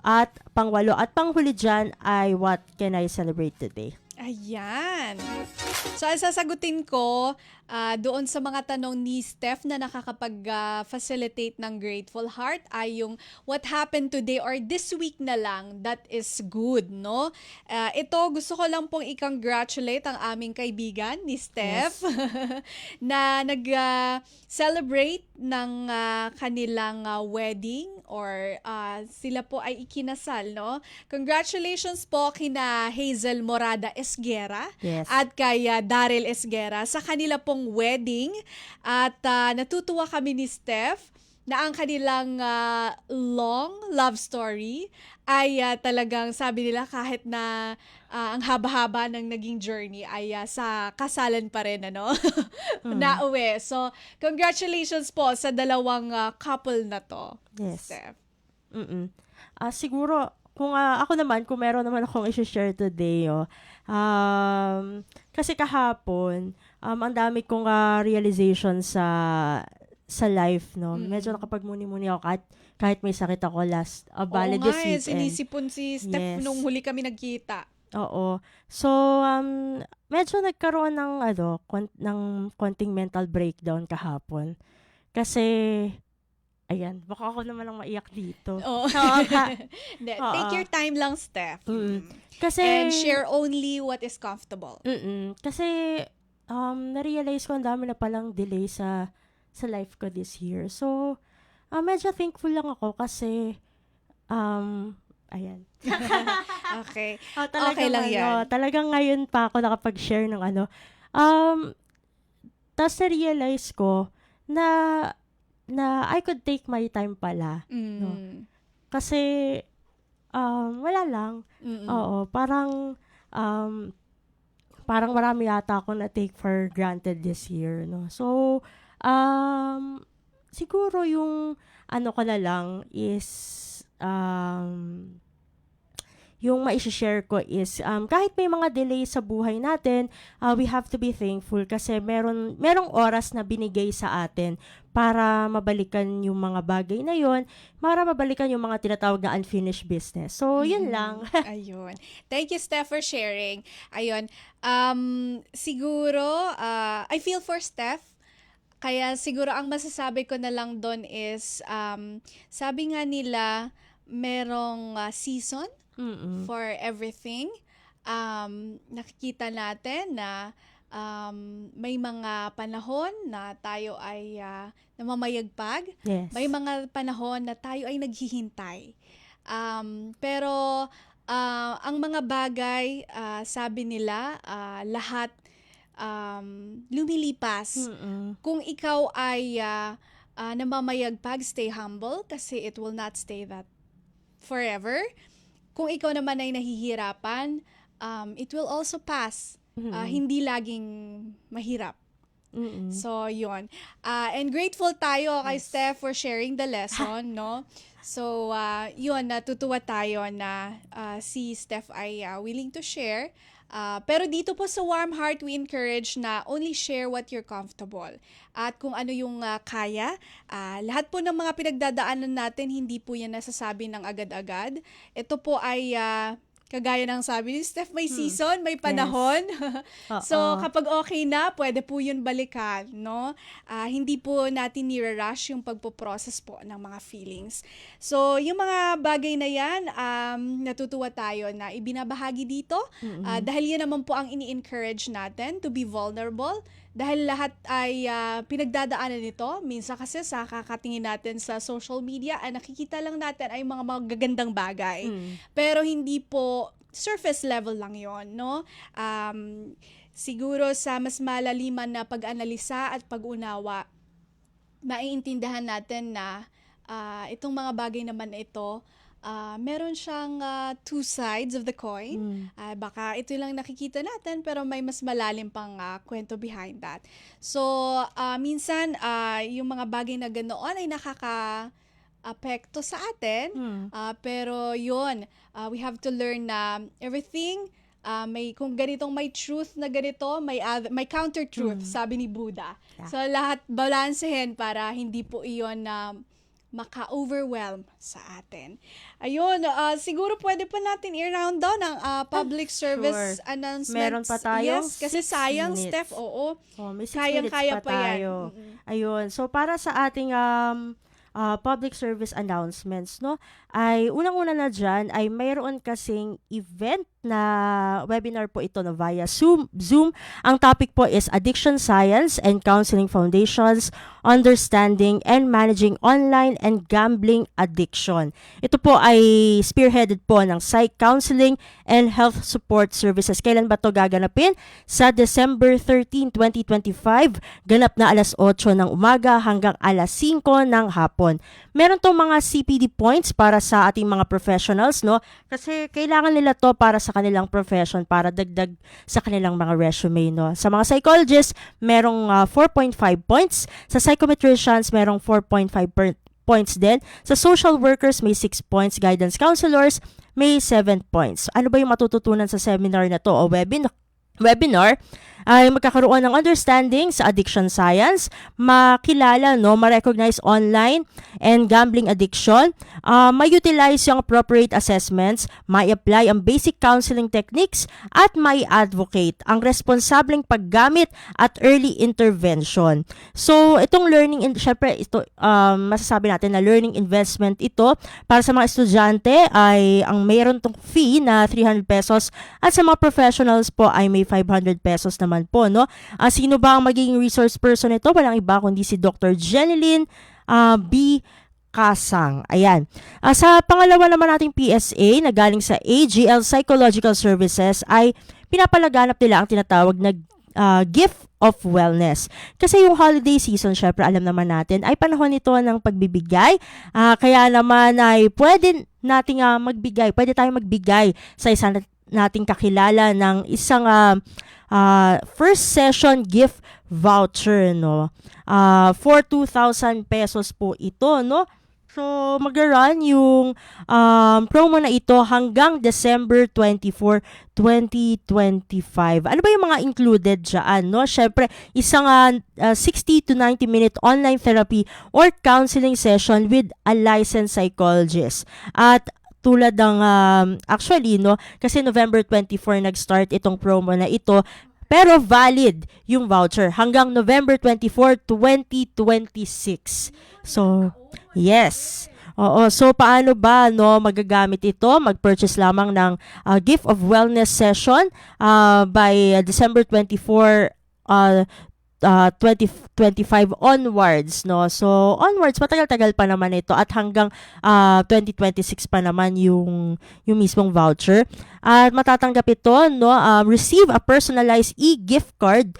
At pangwalo at panghuli dyan ay what can I celebrate today? Ayan. So, ang sasagutin ko doon sa mga tanong ni Steph na nakakapag-facilitate ng Grateful Heart ay yung what happened today or this week na lang that is good, no? Ito, gusto ko lang pong i-congratulate ang aming kaibigan ni Steph na nag-celebrate ng kanilang wedding or sila po ay ikinasal, no? Congratulations po kina Hazel Morada Esguera at kay Daryl Esguera sa kanila pong wedding at natutuwa kami ni Steph na ang kanilang long love story ay talagang sabi nila kahit na ang haba-haba ng naging journey ay sa kasalan pa rin nauwi. So, congratulations po sa dalawang couple na to, Steph. Siguro, kung ako naman, kung meron naman akong i-share today, kasi kahapon, ang dami kong realization sa life, no? Medyo nakapagmuni-muni ako kahit may sakit ako last valid this weekend. Sinisipon si Steph nung huli kami nagkita. Oo. So, medyo nagkaroon ng, ng konting mental breakdown kahapon. Kasi, ayan, baka ako naman ang maiyak dito. Take your time lang, Steph. Kasi, and share only what is comfortable. Kasi, na-realize ko ang dami na palang delay sa life ko this year. So, medyo thankful lang ako kasi, ayan. Okay. Okay lang yan. Talagang ngayon pa ako nakapag-share ng tapos na-realize ko na I could take my time pala. No? Kasi, wala lang. Oo, parang marami yata ako na-take for granted this year. No? So, siguro yung ko na lang is, yung ma-share ko is kahit may mga delay sa buhay natin, we have to be thankful kasi merong oras na binigay sa atin para mabalikan yung mga bagay na yon, para mabalikan yung mga tinatawag na unfinished business. So, yun lang. Ayun. Thank you, Steph, for sharing. Ayun. Siguro, I feel for Steph. Kaya siguro ang masasabi ko na lang doon is, sabi nga nila, merong season for everything. Nakikita natin na may mga panahon na tayo ay namamayagpag. Yes. May mga panahon na tayo ay naghihintay. Pero ang mga bagay, sabi nila, lahat lumilipas. Kung ikaw ay namamayagpag, stay humble kasi it will not stay that forever. Kung ikaw naman ay nahihirapan, it will also pass. Hindi laging mahirap. So, yun. And grateful tayo kay Steph for sharing the lesson, no? So, yun, natutuwa tayo na si Steph ay willing to share. Pero dito po sa Warm Heart, we encourage na only share what you're comfortable. At kung ano yung kaya, lahat po ng mga pinagdadaanan natin, hindi po yan nasasabi ng agad-agad. Ito po ay kagaya ng sabi ni Steph, may season, may panahon. Yes. So, kapag okay na, pwede po yun balikan, no? Hindi po natin nire-rush yung pagpo-process po ng mga feelings. So, yung mga bagay na yan, natutuwa tayo na ibinabahagi dito. Dahil yun naman po ang ini-encourage natin to be vulnerable. Dahil lahat ay pinagdadaanan nito. Minsan kasi sa kakatingin natin sa social media, nakikita lang natin ay mga magagandang bagay. Pero hindi po surface level lang yon, no? Siguro sa mas malaliman na pag-analisa at pag-unawa, maiintindihan natin na itong mga bagay naman na ito, meron siyang two sides of the coin. Baka ito lang nakikita natin pero may mas malalim pang kwento behind that. So, minsan, yung mga bagay na ganoon ay nakaka-apekto sa atin. Pero yun, we have to learn na everything, kung ganitong may truth na ganito, may counter-truth, sabi ni Buddha. Yeah. So, lahat balansehin para hindi po iyon na maka-overwhelm sa atin. Ayun, siguro pwede pa natin i-round down ang public service Sure. announcements. Meron pa tayong Yes, kasi 6 sayang, minutes. Steph, oo. May 6 Kayang-kaya minutes pa yan. tayo. Ayun. So, para sa ating public service announcements, no, ay unang-una na dyan, ay mayroon kasing event na webinar po ito no, via Zoom. Ang topic po is Addiction Science and Counseling Foundations, Understanding and Managing Online and Gambling Addiction. Ito po ay spearheaded po ng Psych Counseling and Health Support Services. Kailan ba ito gaganapin? Sa December 13, 2025, ganap na alas 8 ng umaga hanggang alas 5 ng hapon. Meron tong mga CPD points para sa ating mga professionals, no? Kasi kailangan nila to para sa kanilang profession, para dagdag sa kanilang mga resume, no? Sa mga psychologists, merong 4.5 points. Sa psychometricians, merong 4.5 points din. Sa social workers, may 6 points. Guidance counselors, may 7 points. Ano ba yung matututunan sa seminar na to o webinar? Ay magkakaroon ng understanding sa addiction science, makilala, no, ma-recognize online and gambling addiction, ma-utilize yung appropriate assessments, ma-apply ang basic counseling techniques, at ma-advocate ang responsableng paggamit at early intervention. So, itong learning, syempre, ito, masasabi natin na learning investment ito para sa mga estudyante ay ang mayroon tong fee na 300 pesos at sa mga professionals po ay may 500 pesos naman po, no? Sino ba ang magiging resource person ito? Walang iba kundi si Dr. Jeneline B. Kasang. Ayan. Sa pangalawa naman nating PSA na galing sa AGL Psychological Services ay pinapalaganap nila ang tinatawag na gift of wellness. Kasi yung holiday season, syempre alam naman natin, ay panahon ito ng pagbibigay. Kaya naman ay pwede nating pwede tayong magbigay sa isang nating kakilala ng isang first session gift voucher, no? For 2,000 pesos po ito, no? So, mag-run yung promo na ito hanggang December 24, 2025. Ano ba yung mga included dyan, no? Syempre, isang 60 to 90 minute online therapy or counseling session with a licensed psychologist. At tulad ng, actually, no, kasi November 24 nag-start itong promo na ito, pero valid yung voucher hanggang November 24, 2026. So, yes. Oo, so paano ba, no, magagamit ito? Mag-purchase lamang ng gift of wellness session by December 24, 2025 onwards, no? So, onwards, matagal-tagal pa naman ito at hanggang 2026 pa naman yung mismong voucher. At matatanggap ito, no? Receive a personalized e-gift card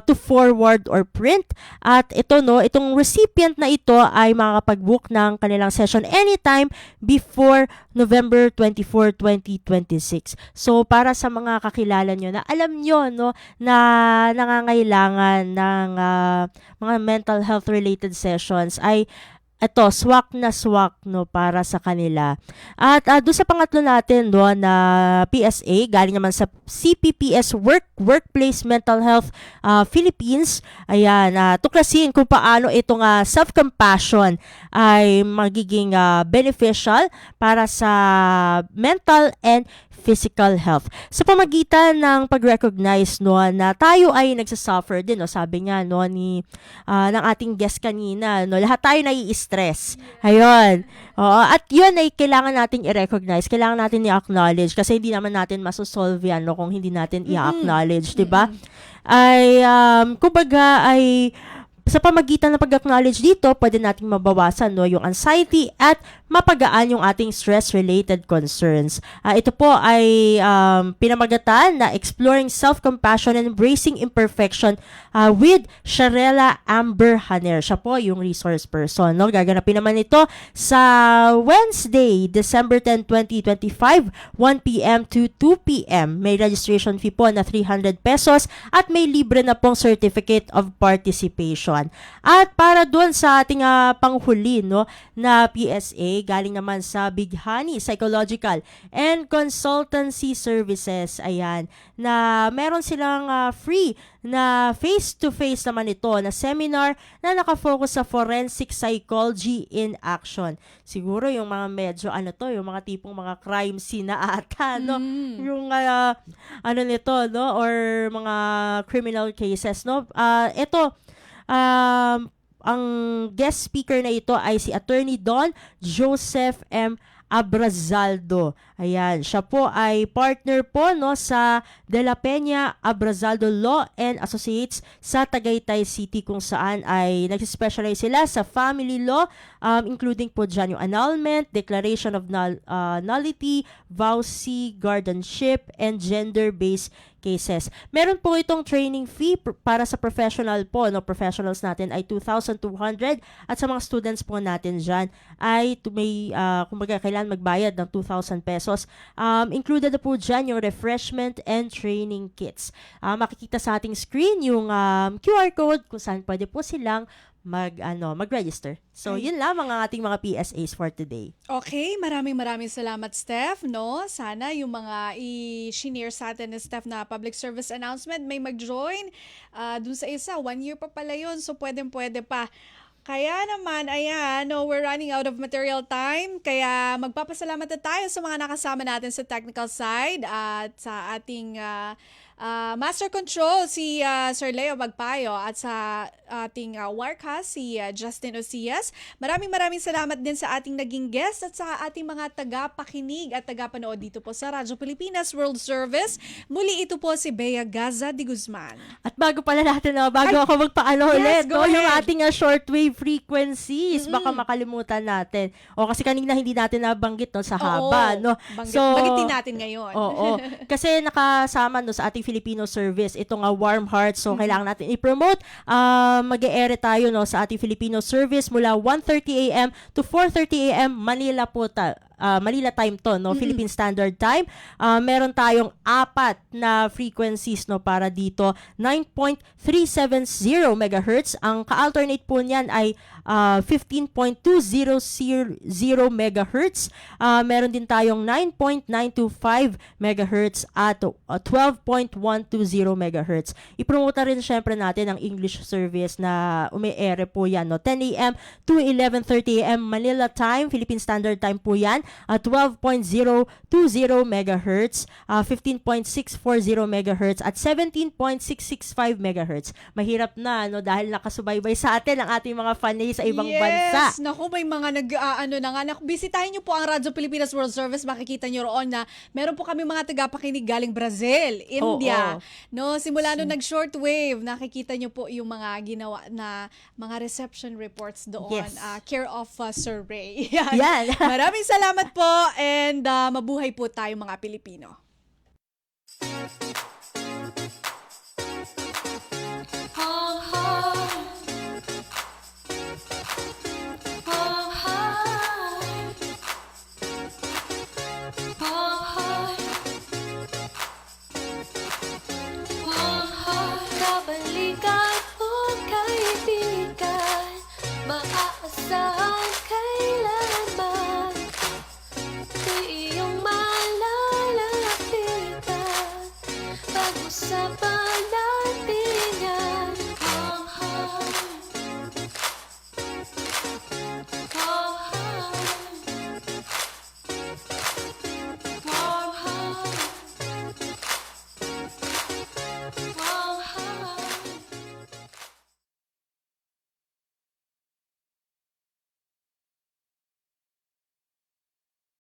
to forward or print. At ito, no, itong recipient na ito ay makakapag-book ng kanilang session anytime before November 24, 2026. So, para sa mga kakilala nyo na alam nyo, no, na nangangailangan ng mga mental health related sessions, ay ito, swak na swak, no, para sa kanila. At doon sa pangatlo natin, no, na PSA, galing naman sa CPPS Workplace Mental Health Philippines. Ayan, tuklasin kung paano itong self-compassion ay magiging beneficial para sa mental and physical health. Sa pamagitan ng pag-recognize, no, na tayo ay nagsasuffer din, no, sabi nga, no, ng ating guest kanina, no, lahat tayo nai-stress. Ayun. Oo, at yun ay kailangan nating i-recognize, kailangan natin i-acknowledge kasi hindi naman natin masosolve yan, no, kung hindi natin i-acknowledge, 'di ba? Ay kumbaga ay Sa pamagitan ng pag-acknowledge dito, pwede nating mabawasan yung anxiety at mapagaan yung ating stress-related concerns. Ito po ay pinamagatan na Exploring Self-Compassion and Embracing Imperfection with Sharela Amber Haner. Siya po yung resource person. No? Gaganapin naman ito sa Wednesday, December 10, 2025, 1 p.m. to 2 p.m. May registration fee po na 300 pesos at may libre na pong certificate of participation. At para doon sa ating panghuli na PSA, galing naman sa Bighani Psychological and Consultancy Services. Ayan, na meron silang free na face-to-face naman ito na seminar na nakafocus sa forensic psychology in action. Siguro yung mga medyo yung mga tipong mga crime scene na ata, no? Yung nito, no? Or mga criminal cases, no? Ang guest speaker na ito ay si Attorney Don Joseph M. Abrazaldo. Ayan, siya po ay partner po sa De La Peña Abrazaldo Law and Associates sa Tagaytay City, kung saan ay nag-specialize sila sa family law, including po dyan yung annulment, declaration of nullity, vowsy, guardianship, and gender-based cases. Meron po itong training fee para sa professional po, professionals natin ay 2,200 at sa mga students po natin dyan ay kumbaga kailangan magbayad ng 2,000 pesos. Included na po dyan yung refreshment and training kits. Makikita sa ating screen yung QR code kung saan pwede po silang mag-register. So, yun lamang ang ating mga PSAs for today. Okay, maraming salamat, Steph, no? Sana yung mga i-share sa atin ni Steph na public service announcement may mag-join dun sa isa. 1 year pa pala yun, so pwede pa. Kaya naman, ayan, we're running out of material time. Kaya magpapasalamat na tayo sa mga nakasama natin sa technical side at sa ating Master Control, si Sir Leo Magpayo, at sa ating Warcast, si Justin Osias. Maraming salamat din sa ating naging guest at sa ating mga tagapakinig at tagapanood dito po sa Radyo Pilipinas World Service. Muli ito po si Bea Gaza de Guzman. At bago pala natin, ako magpaano ulit, go yung ahead. ating shortwave frequencies, baka makalimutan natin. Kasi kanina hindi natin nabanggit sa haba. Banggitin natin ngayon. Oo. Kasi nakasama sa ating Filipino service, itong Warm Heart. So, kailangan natin i-promote. Mag-e-ere tayo sa ating Filipino service mula 1:30 a.m. to 4:30 a.m. Manila po Manila time to, Philippine Standard Time. Meron tayong 4 na frequencies para dito. 9.370 MHz. Ang ka-alternate po niyan ay 15.200 MHz. Meron din tayong 9.925 MHz at 12.120 MHz. I-promote na rin syempre natin ang English service na umi-ere po yan. 10 a.m. to 11:30 a.m. Manila time, Philippine Standard Time po yan. 12.020 MHz, 15.640 MHz at 17.665 MHz. Mahirap na dahil nakasubaybay sa atin ang ating mga fanay sa ibang bansa. Yes, naku, may mga bisitahin niyo po ang Radyo Pilipinas World Service, makikita niyo roon na meron po kami mga tagapakinig galing Brazil, India. Simula nung nag-shortwave, nakikita niyo po yung mga ginawa na mga reception reports doon. Yes. Care of Sir Ray. Yan. Maraming salamat po and mabuhay po tayo mga Pilipino.